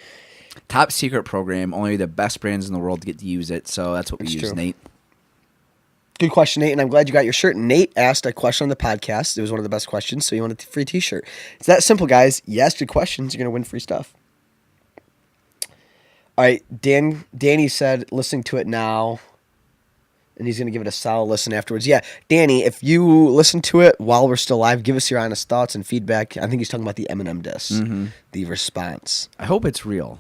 Top secret program. Only the best brands in the world get to use it, so that's what we use, true. Nate. Good question, Nate, and I'm glad you got your shirt. Nate asked a question on the podcast. It was one of the best questions, so you want a free t-shirt. It's that simple, guys. You ask your questions, you're going to win free stuff. All right, Danny said, listening to it now, and he's going to give it a solid listen afterwards. Yeah, Danny, if you listen to it while we're still live, give us your honest thoughts and feedback. I think he's talking about the Eminem diss, the response. I hope it's real.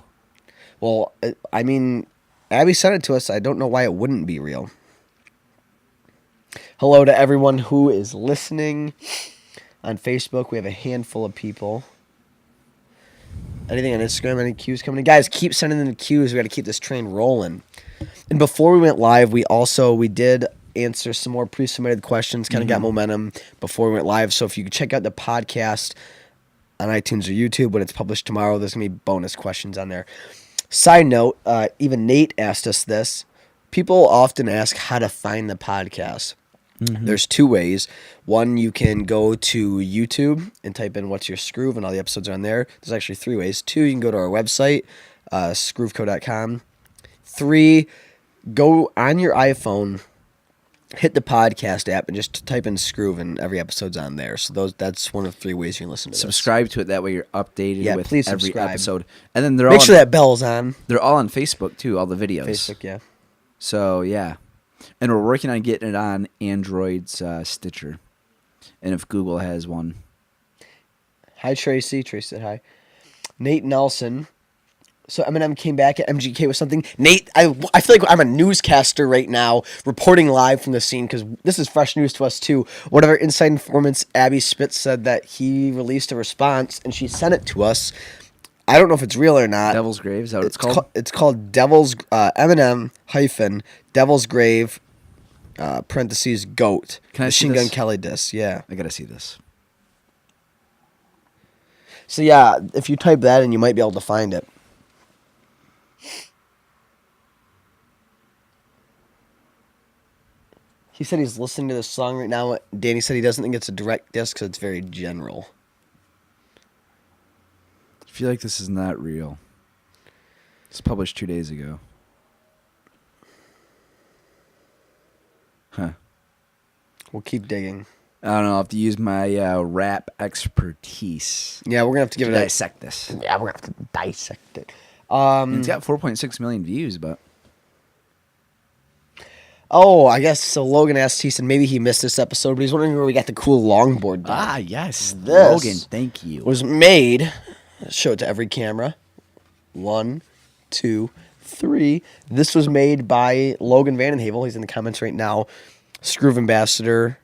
Well, I mean, Abby sent it to us. I don't know why it wouldn't be real. Hello to everyone who is listening on Facebook. We have a handful of people. Anything on Instagram? Any cues coming in? Guys, keep sending in the cues. We got to keep this train rolling. And before we went live, we did answer some more pre-submitted questions. Kind of got momentum before we went live. So if you could check out the podcast on iTunes or YouTube when it's published tomorrow, there's going to be bonus questions on there. Side note, even Nate asked us this. People often ask how to find the podcast. There's two ways. One, you can go to YouTube and type in What's Your Skroove, and all the episodes are on there. There's actually three ways. Two, you can go to our website, skroovco.com. Three, go on your iPhone, hit the podcast app, and just type in Skroove, and every episode's on there. So that's one of three ways you can listen to Subscribe to it. That way you're updated with please every subscribe. episode. And then Make sure that bell's on. They're all on Facebook, too, all the videos. Facebook, yeah. So, yeah. And we're working on getting it on Android's Stitcher. And if Google has one. Hi, Tracy. Tracy said hi. Nate Nelson. So Eminem came back at MGK with something. Nate, I feel like I'm a newscaster right now, reporting live from the scene, because this is fresh news to us, too. One of our inside informants, Abby Spitz, said that he released a response, and she sent it to us. I don't know if it's real or not. Devil's Grave, is that what it's called? It's called Eminem Devil's Grave, parentheses, GOAT. Can I see Machine Gun this? Kelly diss, yeah. I got to see this. So, yeah, if you type that in, you might be able to find it. He said he's listening to this song right now. Danny said he doesn't think it's a direct diss because it's very general. I feel like this is not real. It's published 2 days ago. Huh. We'll keep digging. I don't know. I'll have to use my rap expertise Yeah, we're going to have to give to it a... dissect this. Yeah, we're going to have to dissect it. It's got 4.6 million views, but... Oh, I guess, so Logan asked, he said maybe he missed this episode, but he's wondering where we got the cool longboard done. Ah, yes. This Logan, thank you. Was made... Show it to every camera. 1, 2, 3. This was made by Logan Vandenhavel. He's in the comments right now. Skroove ambassador,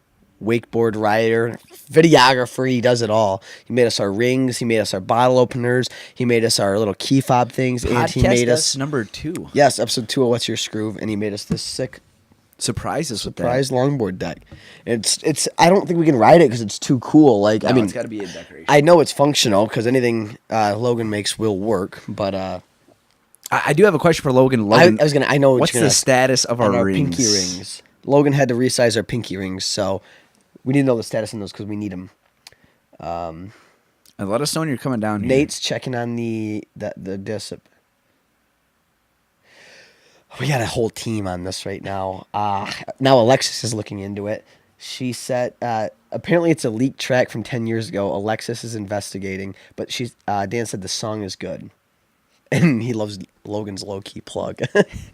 wakeboard rider, videographer. He does it all. He made us our rings. He made us our bottle openers. He made us our little key fob things. And he made us... number 2. Yes, episode 2 of What's Your Skroove. And he made us this sick Surprises with that. surprise longboard deck. It's. I don't think we can ride it because it's too cool. Like, No, I mean, it's got to be a decoration. I know it's functional because anything Logan makes will work. But I do have a question for Logan. I was gonna. I know what what's you're the gonna status of on our pinky rings? rings. Logan had to resize our pinky rings, so we need to know the status on those because we need them. And let us know when you're coming down here. Nate's checking on the disc. We got a whole team on this right now. Now Alexis is looking into it. She said apparently it's a leaked track from 10 years ago. Alexis is investigating, but Dan said the song is good. And he loves Logan's low-key plug.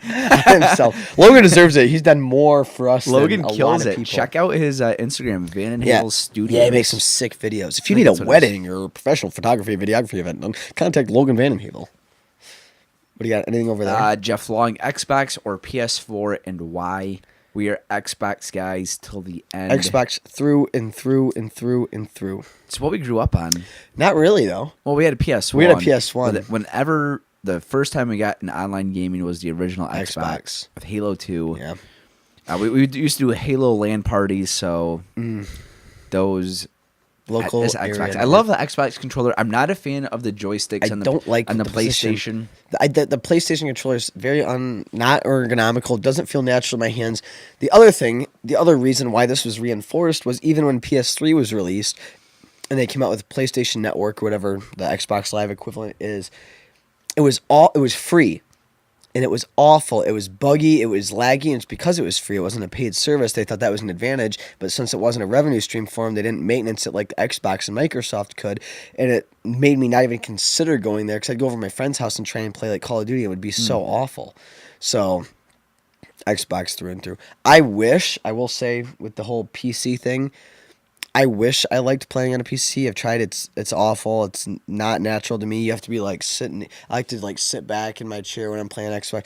Himself. Logan deserves it. He's done more for us Logan than a kills lot of it. people. Check out his Instagram, Van and Havel's Studios. Yeah, he makes some sick videos. If you need a wedding or a professional photography, videography event done, contact Logan Van and Havel. What do you got? Anything over there? Jeff Long, Xbox or PS4 and why? We are Xbox guys till the end. Xbox through and through and through and through. It's what we grew up on. Not really, though. Well, we had a PS1. We had a PS1. Whenever the first time we got in online gaming was the original Xbox with Halo 2. Yeah. We used to do Halo LAN parties, so those local Xbox. I love the Xbox controller. I'm not a fan of the joysticks on the PlayStation. The PlayStation controller is very not ergonomical. Doesn't feel natural in my hands. The other reason why this was reinforced was even when PS3 was released and they came out with PlayStation Network or whatever the Xbox Live equivalent is, it was free. And it was awful. It was buggy. It was laggy. And it's because it was free. It wasn't a paid service. They thought that was an advantage. But since it wasn't a revenue stream for them, they didn't maintenance it like Xbox and Microsoft could. And it made me not even consider going there because I'd go over to my friend's house and try and play like Call of Duty. It would be so awful. So Xbox through and through. I will say with the whole PC thing, I wish I liked playing on a PC. I've tried. It's awful. It's not natural to me. You have to be like sitting. I like to like sit back in my chair when I'm playing Xbox.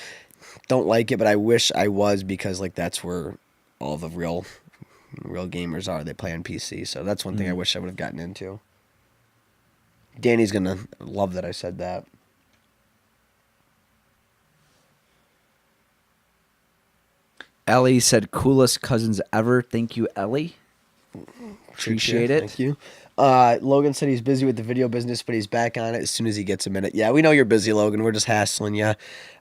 Don't like it, but I wish I was because like that's where all the real gamers are. They play on PC. So that's one thing I wish I would have gotten into. Danny's gonna love that I said that. Ellie said, "Coolest cousins ever." Thank you, Ellie. Appreciate it. Thank you. Logan said he's busy with the video business, but he's back on it as soon as he gets a minute. Yeah, we know you're busy, Logan. We're just hassling you.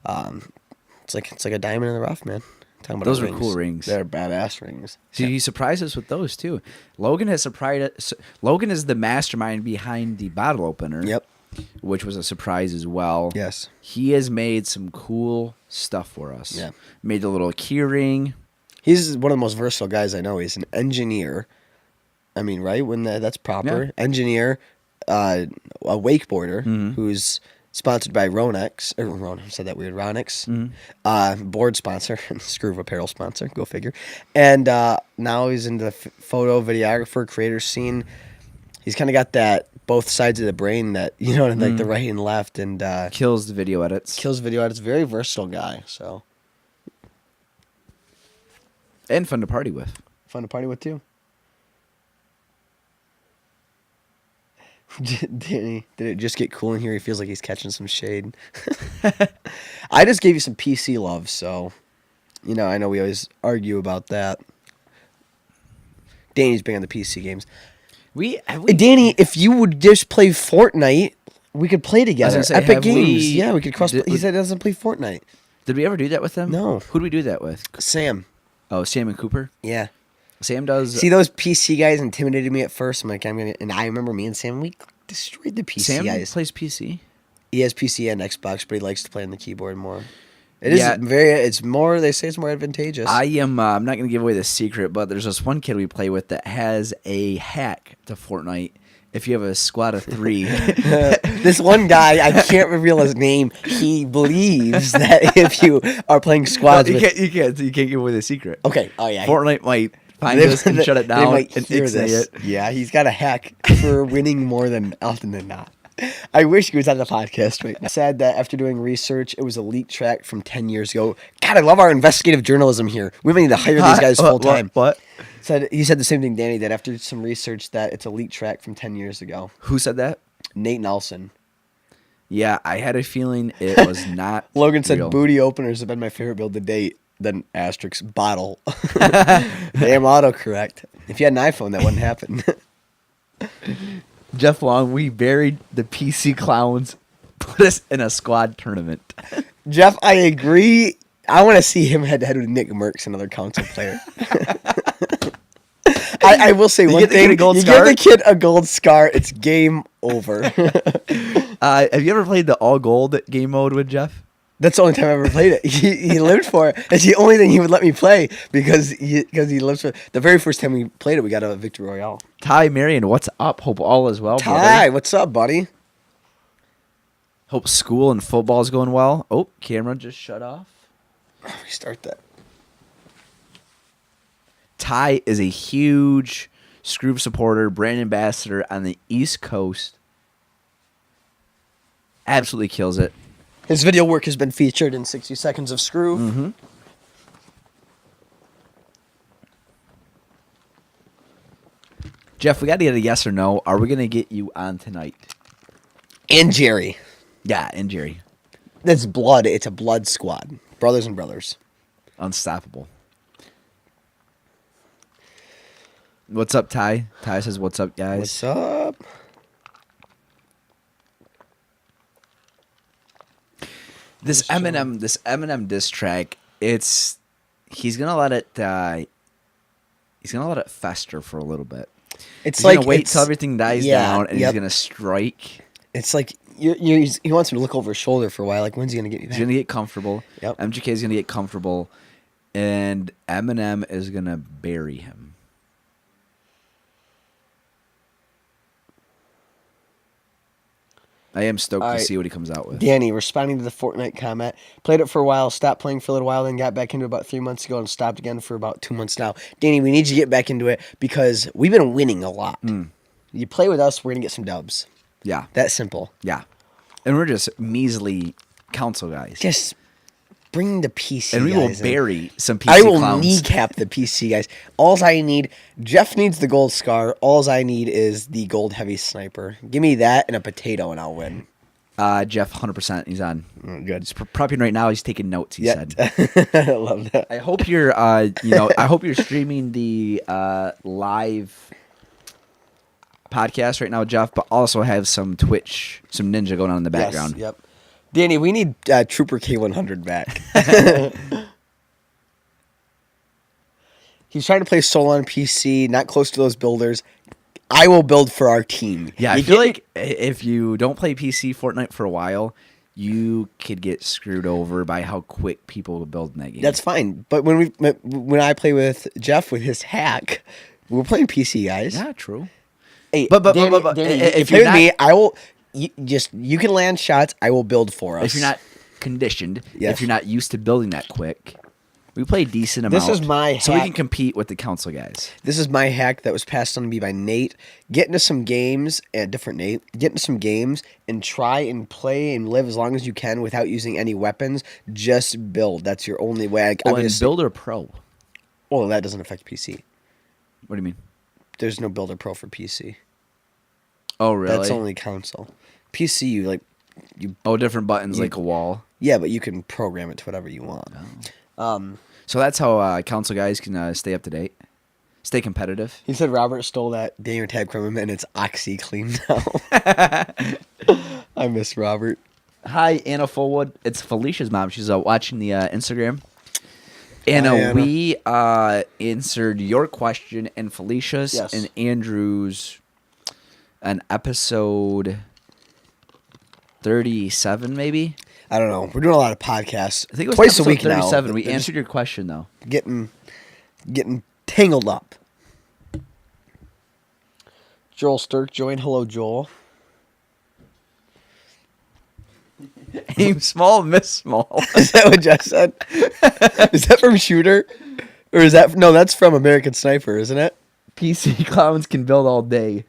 It's like a diamond in the rough, man. Those are cool rings. They're badass rings. See, he surprised us with those too. Logan has surprised us. Logan is the mastermind behind the bottle opener. Yep. Which was a surprise as well. Yes. He has made some cool stuff for us. Yeah. Made a little key ring. He's one of the most versatile guys I know. He's an engineer. I mean, right? When that's proper. Yeah. Engineer, a wakeboarder who's sponsored by Ronex. I said that weird. Ronex. Board sponsor. Skroove apparel sponsor. Go figure. And now he's into the photo, videographer, creator scene. He's kind of got that both sides of the brain that, like the right and left. And kills the video edits. Very versatile guy. So. And fun to party with. Too. Danny, did it just get cool in here? He feels like he's catching some shade. I just gave you some PC love, so I know we always argue about that. Danny's big on the PC games. Danny, if you would just play Fortnite, we could play together. Epic Games. Yeah, we could cross. He said he doesn't play Fortnite. Did we ever do that with them? No. Who did we do that with? Sam. Oh, Sam and Cooper? Yeah. Sam does. See, those PC guys intimidated me at first. I'm like, and I remember me and Sam, we destroyed the PC guys. Sam plays PC? He has PC and Xbox, but he likes to play on the keyboard more. It's more, they say it's more advantageous. I'm not going to give away the secret, but there's this one kid we play with that has a hack to Fortnite. If you have a squad of 3. This one guy, I can't reveal his name. He believes that if you are playing squads, you can't give away the secret. Okay. Oh yeah. Fortnite might find us and shut it down and ixnay it. Yeah, he's got a hack for winning more than often than not. I wish he was on the podcast right now. Said that after doing research, it was a leaked track from 10 years ago. God, I love our investigative journalism here. We may need to hire these guys full time. What? He said the same thing, Danny, that after some research that it's a leaked track from 10 years ago. Who said that? Nate Nelson. Yeah, I had a feeling it was not Logan said booty openers have been my favorite build to date. Then asterisk bottle. Damn autocorrect. If you had an iPhone, that wouldn't happen. Jeff Long, we buried the PC clowns. Put us in a squad tournament. Jeff, I agree. I want to see him head to head with Nick Merckx, another console player. I will say one thing. You give the kid a gold scar, it's game over. Have you ever played the all gold game mode with Jeff? That's the only time I ever played it. He lived for it. It's the only thing he would let me play because he lives for it. The very first time we played it, we got a Victory Royale. Ty Marion, what's up? Hope all is well, Ty, brother. what's up, buddy? Hope school and football is going well. Oh, camera just shut off. Restart that. Ty is a huge Skroove supporter, brand ambassador on the East Coast. Absolutely kills it. His video work has been featured in 60 Seconds of Skroove. Mm-hmm. Jeff, we got to get a yes or no. Are we going to get you on tonight? And Jerry. Yeah, and Jerry. That's blood. It's a blood squad. Brothers and brothers. Unstoppable. What's up, Ty? Ty says, what's up, guys? What's up? This Eminem diss track, he's gonna let it fester for a little bit. It's He's like gonna wait till everything dies down, and yep. he's gonna strike. It's like he wants me to look over his shoulder for a while. Like, when's he gonna get me back? He's gonna get comfortable. Yep. MGK is gonna get comfortable, and Eminem is gonna bury him. I am stoked to see what he comes out with. Danny, responding to the Fortnite comment, played it for a while, stopped playing for a little while, then got back into it about 3 months ago and stopped again for about 2 months now. Danny, we need you to get back into it because we've been winning a lot. You play with us, we're going to get some dubs. Yeah. That simple. Yeah. And we're just measly council guys. Just bring the PC and we guys will bury some PC I will clowns. kneecap the PC guys. Alls I need, Jeff needs the gold scar. Alls I need is the gold heavy sniper. Give me that and a potato and I'll win. Jeff, 100%. He's on. Good. He's prepping right now. He's taking notes. He said. I love that. I hope you're, I hope you're streaming the live podcast right now, Jeff, but also have some Twitch, some Ninja going on in the background. Yes, yep. Danny, we need Trooper K100 back. He's trying to play solo on PC, not close to those builders. I will build for our team. Yeah, I feel like if you don't play PC Fortnite for a while, you could get screwed over by how quick people will build in that game. That's fine. But when I play with Jeff with his hack, we're playing PC, guys. Yeah, true. Hey, but Danny, if you play you're with me, I will you can land shots. I will build for us. If you're not conditioned, Yes. if you're not used to building that quick, we play a decent amount. This is my so we hack. can compete with the council guys. This is my hack that was passed on to me by Nate. Get into some games, different Nate. Get into some games and try and play and live as long as you can without using any weapons. Just build. That's your only way. And Builder Pro. Oh, that doesn't affect PC. What do you mean? There's no Builder Pro for PC. Oh, really? That's only console. PC, you. Oh, different buttons like a wall. Yeah, but you can program it to whatever you want. So that's how council guys can stay up to date, stay competitive. He said Robert stole that gamer tag from him, and it's OxyClean now. I miss Robert. Hi, Anna Fullwood. It's Felicia's mom. She's watching the Instagram. Anna, we answered your question and Felicia's and Andrew's an episode 37, maybe? I don't know. We're doing a lot of podcasts. I think it was twice a week 37. now. We answered your question, though. Getting tangled up. Joel Sturk joined. Hello, Joel. Aim small, miss small. Is that what Jeff said? Is that from Shooter? Or is that... No, that's from American Sniper, isn't it? PC clowns can build all day.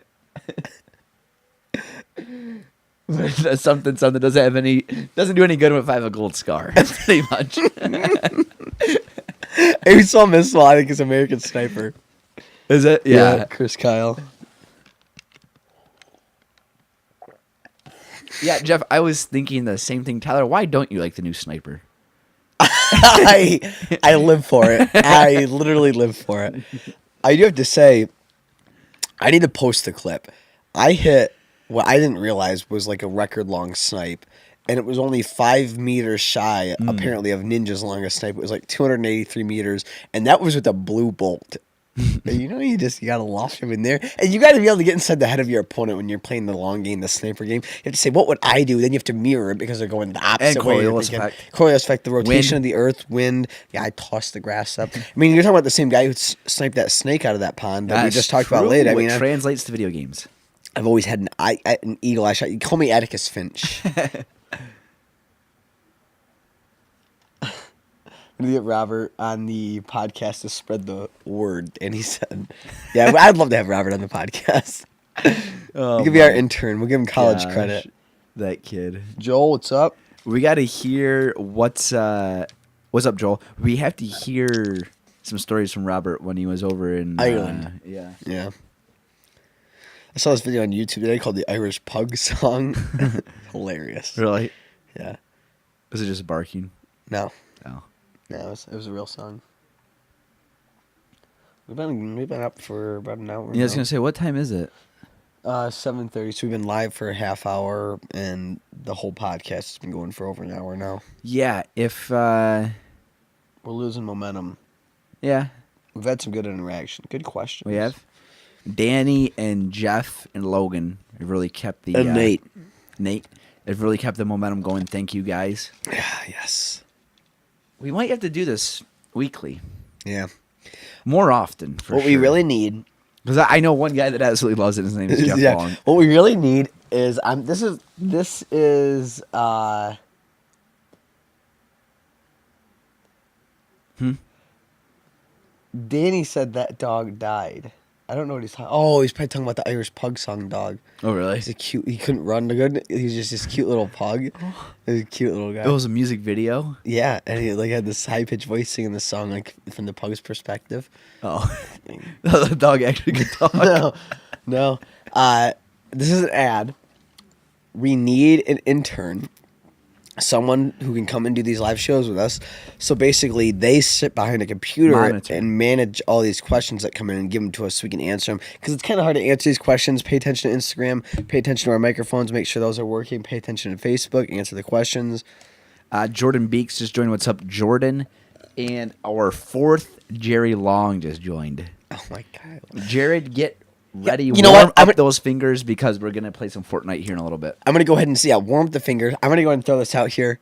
something doesn't do any good if I have a gold scar. Pretty much. Aim small, miss small, I think is American Sniper. Is it? Yeah. Chris Kyle. Yeah, Jeff, I was thinking the same thing. Tyler, why don't you like the new sniper? I live for it. I literally live for it. I do have to say, I need to post the clip. I hit what I didn't realize was like a record long snipe, and it was only 5 meters shy, apparently, of Ninja's longest snipe. It was like 283 meters, and that was with a blue bolt. You gotta loft him in there, and you gotta be able to get inside the head of your opponent when you're playing the long game, the sniper game. You have to say, "What would I do?" Then you have to mirror it because they're going the opposite way. Coriolis effect. Coriolis effect, the rotation Wind. of the earth, wind. Yeah, I tossed the grass up. I mean, you're talking about the same guy who sniped that snake out of that pond that we just talked about later. I mean, it translates to video games. I've always had an eagle eye shot. You call me Atticus Finch. I'm going to get Robert on the podcast to spread the word. And he said, yeah, I'd love to have Robert on the podcast. He could be our intern. We'll give him college credit. That kid. Joel, what's up? We got to hear what's up, Joel? We have to hear some stories from Robert when he was over in Ireland. Yeah. I saw this video on YouTube today called the Irish Pug Song. Hilarious. Really? Yeah. Was it just barking? No. Oh. No, it was a real song. We've been up for about an hour. Yeah, I was gonna say, what time is it? 7:30. So we've been live for a half hour, and the whole podcast has been going for over an hour now. Yeah, if we're losing momentum. Yeah, we've had some good interaction. Good questions. We have. Danny and Jeff and Logan have really kept the and Nate have really kept the momentum going. Thank you guys. Yeah. Yes. We might have to do this weekly. Yeah. More often, what we really need... Because I know one guy that absolutely loves it. His name is Jeff Long. What we really need is... This is... Danny said that dog died. I don't know what he's talking. Oh, he's probably talking about the Irish Pug Song dog. Oh, really? He's a cute. He couldn't run good. He's just this cute little pug. He's a cute little guy. It was a music video. Yeah, and he had this high pitched voice singing the song from the pug's perspective. Oh, the dog actually could talk. No. This is an ad. We need an intern. Someone who can come and do these live shows with us. So basically, they sit behind a computer and manage all these questions that come in and give them to us so we can answer them. Because it's kind of hard to answer these questions. Pay attention to Instagram. Pay attention to our microphones. Make sure those are working. Pay attention to Facebook. Answer the questions. Jordan Beeks just joined. What's up, Jordan? And our fourth Jerry Long just joined. Oh, my God. Jared, get ready. You know what? Up those fingers because we're going to play some Fortnite here in a little bit. I'm going to go ahead and warm up the fingers. I'm going to go ahead and throw this out here.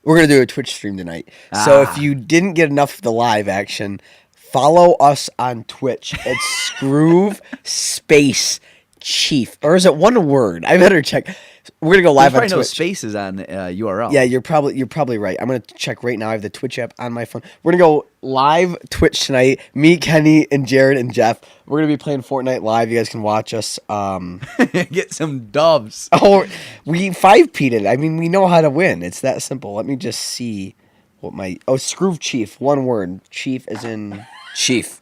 We're going to do a Twitch stream tonight. So if you didn't get enough of the live action, follow us on Twitch. It's Skroove Space Chief. Or is it one word? I better check. We're gonna go live on Twitch. No spaces on URL. Yeah, you're probably right. I'm gonna check right now. I have the Twitch app on my phone. We're gonna go live Twitch tonight. Me, Kenny, and Jared and Jeff. We're gonna be playing Fortnite live. You guys can watch us. Get some dubs. Oh, we 5-peated. I mean, we know how to win. It's that simple. Let me just see what Skroove Chief. One word. Chief as in chief.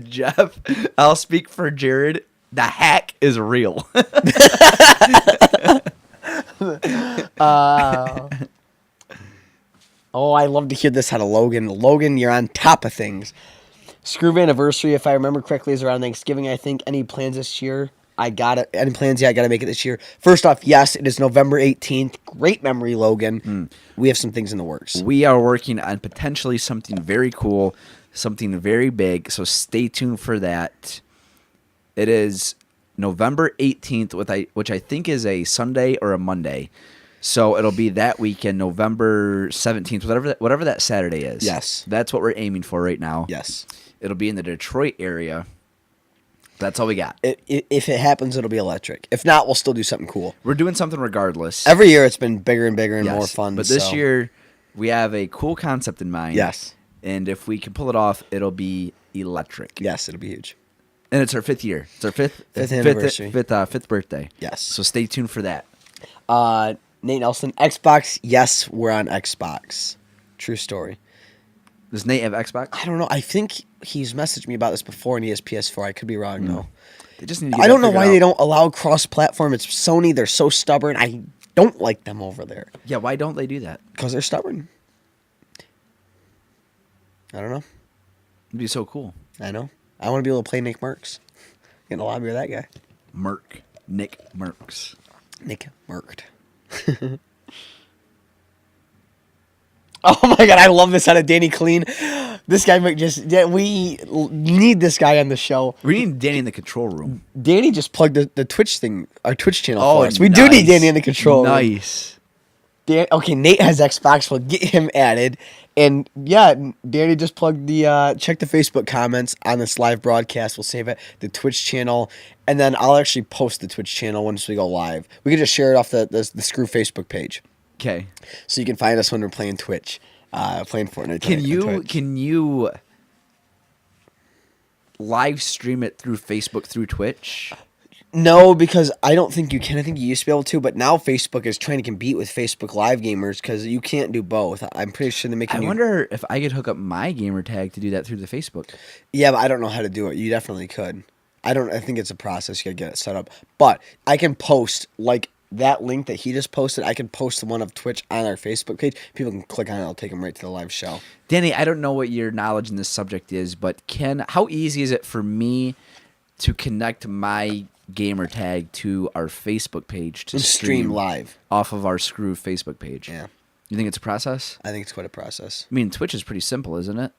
Jeff, I'll speak for Jared. The hack is real. I love to hear this out of Logan. Logan, you're on top of things. Skroove anniversary, if I remember correctly, is around Thanksgiving, I think. Any plans this year? I got it. Any plans? Yeah, I got to make it this year. First off, yes, it is November 18th. Great memory, Logan. We have some things in the works. We are working on potentially something very cool, something very big, so stay tuned for that. It is November 18th, which I think is a Sunday or a Monday. So it'll be that weekend, November 17th, whatever that Saturday is. Yes. That's what we're aiming for right now. Yes. It'll be in the Detroit area. That's all we got. If it happens, it'll be electric. If not, we'll still do something cool. We're doing something regardless. Every year it's been bigger and bigger and more fun. But this year, we have a cool concept in mind. Yes. And if we can pull it off, it'll be electric. Yes, it'll be huge. And it's our 5th year. It's our fifth anniversary. Fifth birthday. Yes. So stay tuned for that. Nate Nelson, Xbox. Yes, we're on Xbox. True story. Does Nate have Xbox? I don't know. I think he's messaged me about this before, and he has PS4. I could be wrong, though. They just need to get I don't know why they don't allow cross-platform. It's Sony. They're so stubborn. I don't like them over there. Yeah, why don't they do that? Because they're stubborn. I don't know. It'd be so cool. I know. I want to be able to play Nick Merckx. Get in the lobby with that guy. Nick Merckx. Nick Mercked. Oh my god, I love this out of Danny Clean. This guy might just. Yeah, we need this guy on the show. We need Danny in the control room. Danny just plugged the Twitch thing, our Twitch channel Oh, for us. We do need Danny in the control room. Nice. Okay, Nate has Xbox. We'll get him added. And yeah, Danny just plugged the check the Facebook comments on this live broadcast. We'll save it, the Twitch channel, and then I'll actually post the Twitch channel once we go live. We can just share it off the Skroove Facebook page, Okay. so you can find us when we're playing Twitch, playing Fortnite. Can you live stream it through Facebook through Twitch? No, because I don't think you can. I think you used to be able to, but now Facebook is trying to compete with Facebook Live gamers because you can't do both. I'm pretty sure they're making. I wonder if I could hook up my gamer tag to do that through the Facebook. Yeah, but I don't know how to do it. You definitely could. I think it's a process. You gotta get it set up. But I can post like that link that he just posted. I can post the one of Twitch on our Facebook page. People can click on it. I'll take them right to the live show. Danny, I don't know what your knowledge in this subject is, but how easy is it for me to connect my gamer tag to our Facebook page to stream live off of our Skroove Facebook page? Yeah. You think it's a process? I think it's quite a process. I mean, Twitch is pretty simple, isn't it?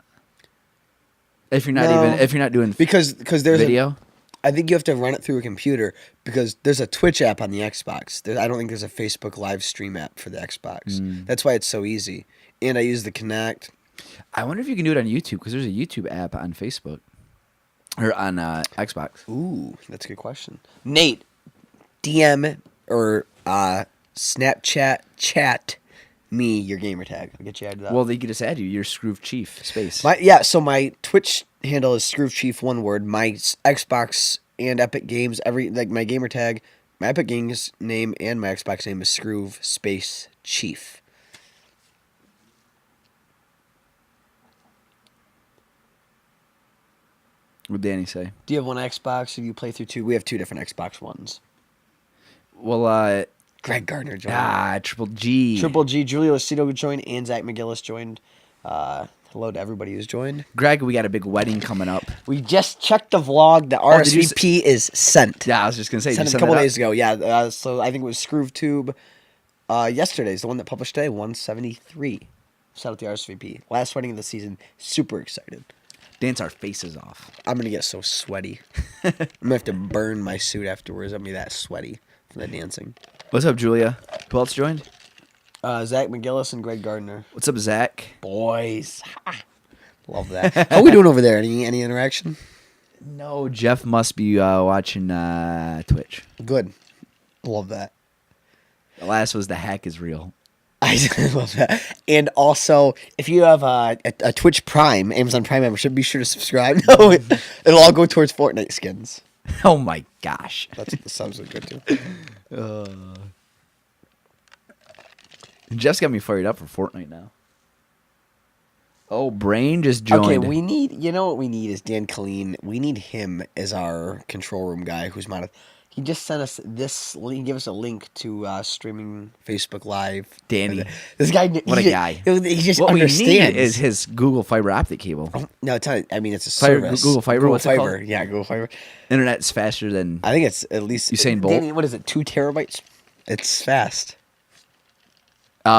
If you're not doing because there's video. I think you have to run it through a computer because there's a Twitch app on the Xbox. I don't think there's a Facebook live stream app for the Xbox. That's why it's so easy. And I use the Kinect. I wonder if you can do it on YouTube because there's a YouTube app on Facebook or on Xbox. Ooh, that's a good question. Nate, DM or Snapchat chat me your gamer tag. I'll get you added up. Well, they could just add you. You're Skroove Chief space. So my Twitch handle is Skroove Chief, one word. My Xbox and Epic Games, my gamer tag, my Epic Games name and my Xbox name is Skroove space Chief. What'd Danny say? Do you have one Xbox? Or do you play through two? We have two different Xbox Ones. Well, Greg Gardner joined. Triple G. Triple G. Julio Lucido joined and Zach McGillis joined. Hello to everybody who's joined. Greg, we got a big wedding coming up. We just checked the vlog. The RSVP is sent. Yeah, I was just going to say. Sent it a couple days ago. Yeah, so I think it was SkrooveTube yesterday's, the one that published today, 173. Sent out the RSVP. Last wedding of the season. Super excited. Dance our faces off. I'm going to get so sweaty. I'm going to have to burn my suit afterwards. I'm going to be that sweaty from the dancing. What's up, Julia? Who else joined? Zach McGillis and Greg Gardner. What's up, Zach? Boys. Love that. How are we doing over there? Any interaction? No, Jeff must be watching Twitch. Good. Love that. The last was The Hack is Real. I love that. And also, if you have a Twitch Prime, Amazon Prime membership, be sure to subscribe. No, it'll all go towards Fortnite skins. Oh my gosh. That's what the subs are good to. Jeff's got me fired up for Fortnite now. Oh, Brain just joined. Okay, you know what we need is Dan Colleen. We need him as our control room guy who's he just sent us this link, give us a link to streaming Facebook Live. Danny. This guy. What a guy. He just what understands. we need is his Google fiber optic cable. Oh, no, it's not. I mean, it's a service. Google Fiber? Google What's it Fiber. called? Yeah, Google Fiber. Internet's faster than... I think it's at least... Usain Bolt? Danny, what is it, 2 terabytes? It's fast.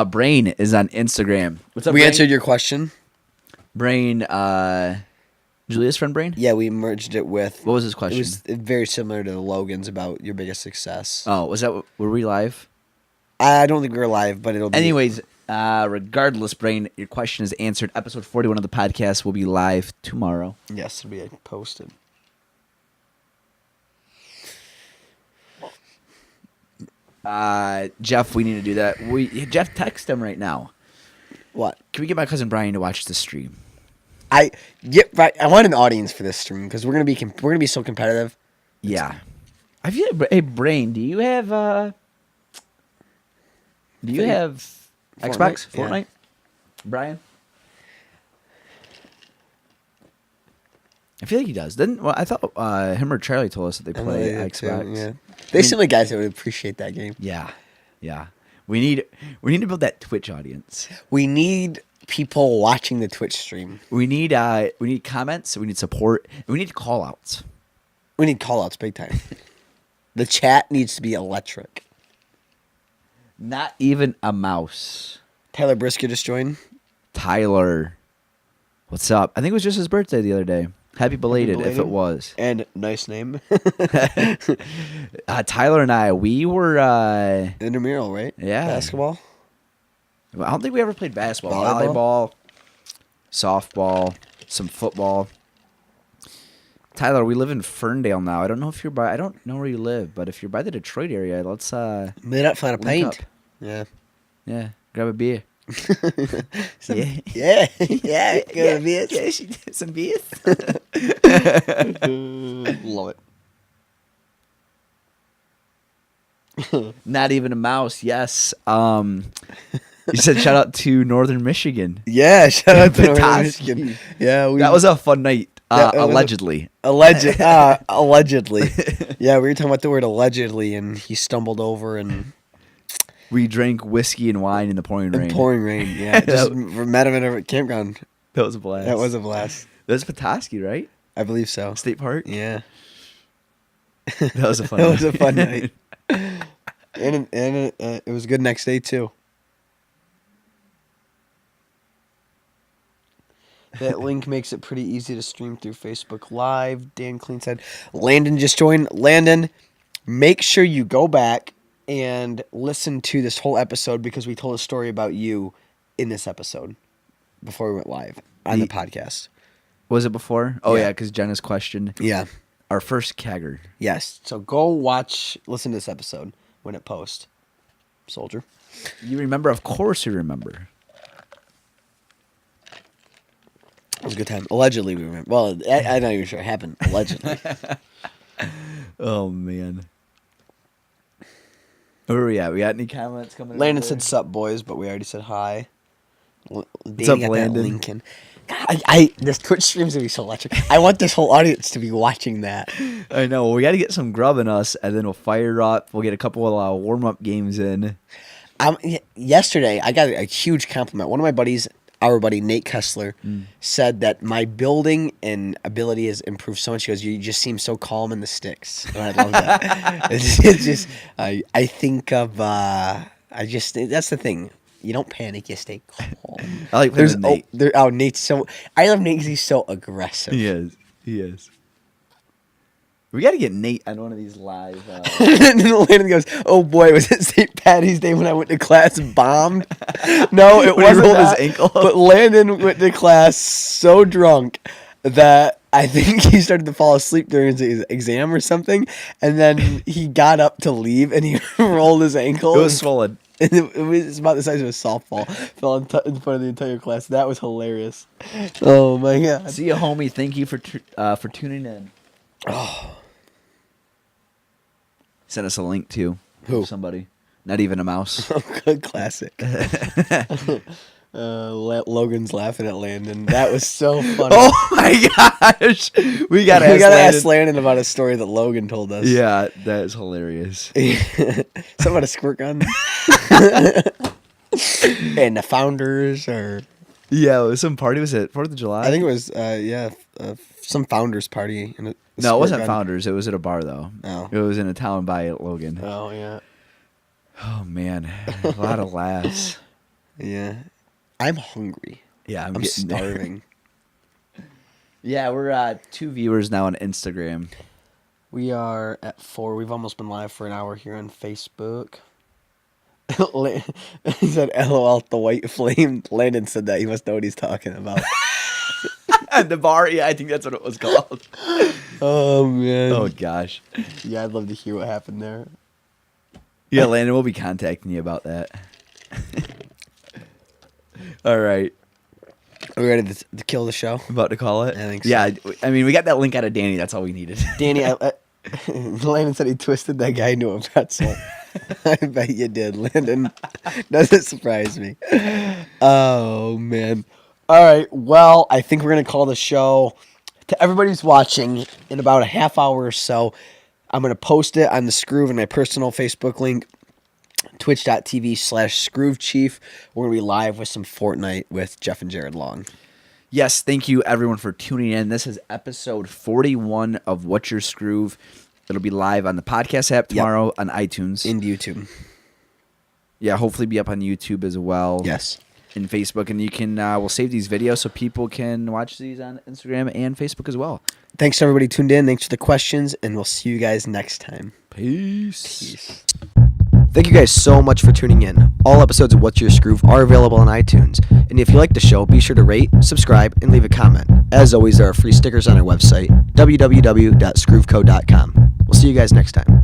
Brain is on Instagram. What's up, We Brain? answered your question. Brain, Julia's friend Brain? Yeah, we merged it with... What was his question? It was very similar to the Logan's about your biggest success. Oh, were we live? I don't think we're live, but it'll be... Anyways, regardless, Brain, your question is answered. Episode 41 of the podcast will be live tomorrow. Yes, it'll be posted. Jeff, we need to do that. Jeff, text him right now. What? Can we get my cousin Brian to watch the stream? I want an audience for this stream because we're gonna be so competitive. Yeah. I feel like, hey, Brain, do you have Xbox? Fortnite? Yeah. Brian? I feel like he does. I thought him or Charlie told us that they play Xbox. Too, yeah. They seem like guys that would appreciate that game. Yeah. Yeah. We need to build that Twitch audience. We need people watching the Twitch stream. We need comments, we need support, and we need call outs. We need call outs big time. The chat needs to be electric. Not even a mouse. Tyler Brisket just joined. Tyler, what's up? I think it was just his birthday the other day. Happy belated, if it was. And nice name. Tyler and I, we were... Intramural, right? Yeah. Basketball? I don't think we ever played basketball. Volleyball? Volleyball, softball, some football. Tyler, we live in Ferndale now. I don't know if you're by... I don't know where you live, but if you're by the Detroit area, let's... Made up for a link pint. up. Yeah. Yeah, grab a beer. Yeah. Grab a beer. Yeah, she did some beers. Love it. Not even a mouse. Yes. You said shout out to Northern Michigan. Yeah, shout out to Northern Petoskey. Michigan. Yeah, That was a fun night. Yeah, it was Allegedly. Allegedly. Yeah, we were talking about the word allegedly, and he stumbled over and We drank whiskey and wine in the pouring rain. pouring rain. Yeah, just met him at a campground. That was a blast. That was a blast. That's Petoskey, right? I believe so. State Park. Yeah, That was a fun. that was a fun night. And it was good next day too. That link makes it pretty easy to stream through Facebook Live. Dan Clean said, Landon just joined. Landon, make sure you go back and listen to this whole episode because we told a story about you in this episode before we went live on the podcast. Was it before? Oh Yeah. yeah, because Jenna's questioned. Yeah. Our first kegger. Yes. So go listen to this episode when it posts. Soldier. You remember? Of course you remember. It was a good time. Allegedly, we remember. Well, I'm not even sure it happened. Allegedly. Oh man. Where are we at? We got any comments coming? Landon over said there? sup, boys, but we already said hi. What's Danny up, got that Landon? Lincoln. God, this Twitch stream's going to be so electric. I want this whole audience to be watching that. I know. Well, we got to get some grub in us, and then we'll fire up. We'll get a couple of warm-up games in. Yesterday, I got a huge compliment. One of my buddies, our buddy Nate Kessler, said that my building and ability has improved so much. He goes, you just seem so calm in the sticks. And I love that. it's just, I think of, that's the thing. You don't panic, you stay calm. I like playing with Nate. Nate's so, I love Nate because he's so aggressive. He is. He is. We got to get Nate on one of these live. And then Landon goes, "Oh boy, was it St. Patty's Day when I went to class and bombed?" No, it When he wasn't rolled his that. ankle. But Landon went to class so drunk that I think he started to fall asleep during his exam or something, and then he got up to leave and he rolled his ankle. It was swollen. And it was about the size of a softball. Fell in front of the entire class. That was hilarious. Oh my god! See you, homie. Thank you for tuning in. Oh, Send us a link too. Who? Somebody. Not even a mouse. good classic. Logan's laughing at Landon. That was so funny. Oh my gosh. We gotta ask Landon about a story that Logan told us. Yeah, that is hilarious. Something about a squirt gun. And the founders or Yeah, it was some party. Was it 4th of July? I think it was some founders party. And no, it squirt wasn't gun. Founders. It was at a bar though. Oh. It was in a town by Logan. Oh yeah. Oh man, a lot of laughs. Yeah. I'm hungry. Yeah, I'm getting there. starving. Yeah, we're 2 viewers now on Instagram. We are at 4. We've almost been live for an hour here on Facebook. He said, LOL, the white flame. Landon said that. He must know what he's talking about. The bar, yeah, I think that's what it was called. Oh, man. Oh gosh. Yeah, I'd love to hear what happened there. Yeah, Landon, we'll be contacting you about that. All right. Are we ready to kill the show? About to call it? I think so. Yeah, I mean, we got that link out of Danny. That's all we needed. Danny, Landon said he twisted that guy into a pretzel. I bet you did, Landon. Doesn't surprise me. Oh, man. All right. Well, I think we're going to call the show. To everybody who's watching, in about a half hour or so, I'm going to post it on the Skroove and my personal Facebook link, twitch.tv/SkrooveChief. We're going to be live with some Fortnite with Jeff and Jared Long. Yes, thank you everyone for tuning in. This is episode 41 of What's Your Skroove. It'll be live on the podcast app tomorrow on iTunes. In YouTube. Yeah, hopefully be up on YouTube as well. Yes. in Facebook, and you can we'll save these videos so people can watch these on Instagram and Facebook as well. Thanks to everybody tuned in. Thanks for the questions, and we'll see you guys next time. Peace. Thank you guys so much for tuning in. All episodes of What's Your Skroove are available on iTunes. And if you like the show, be sure to rate, subscribe, and leave a comment. As always, there are free stickers on our website, www.skroovecode.com. We'll see you guys next time.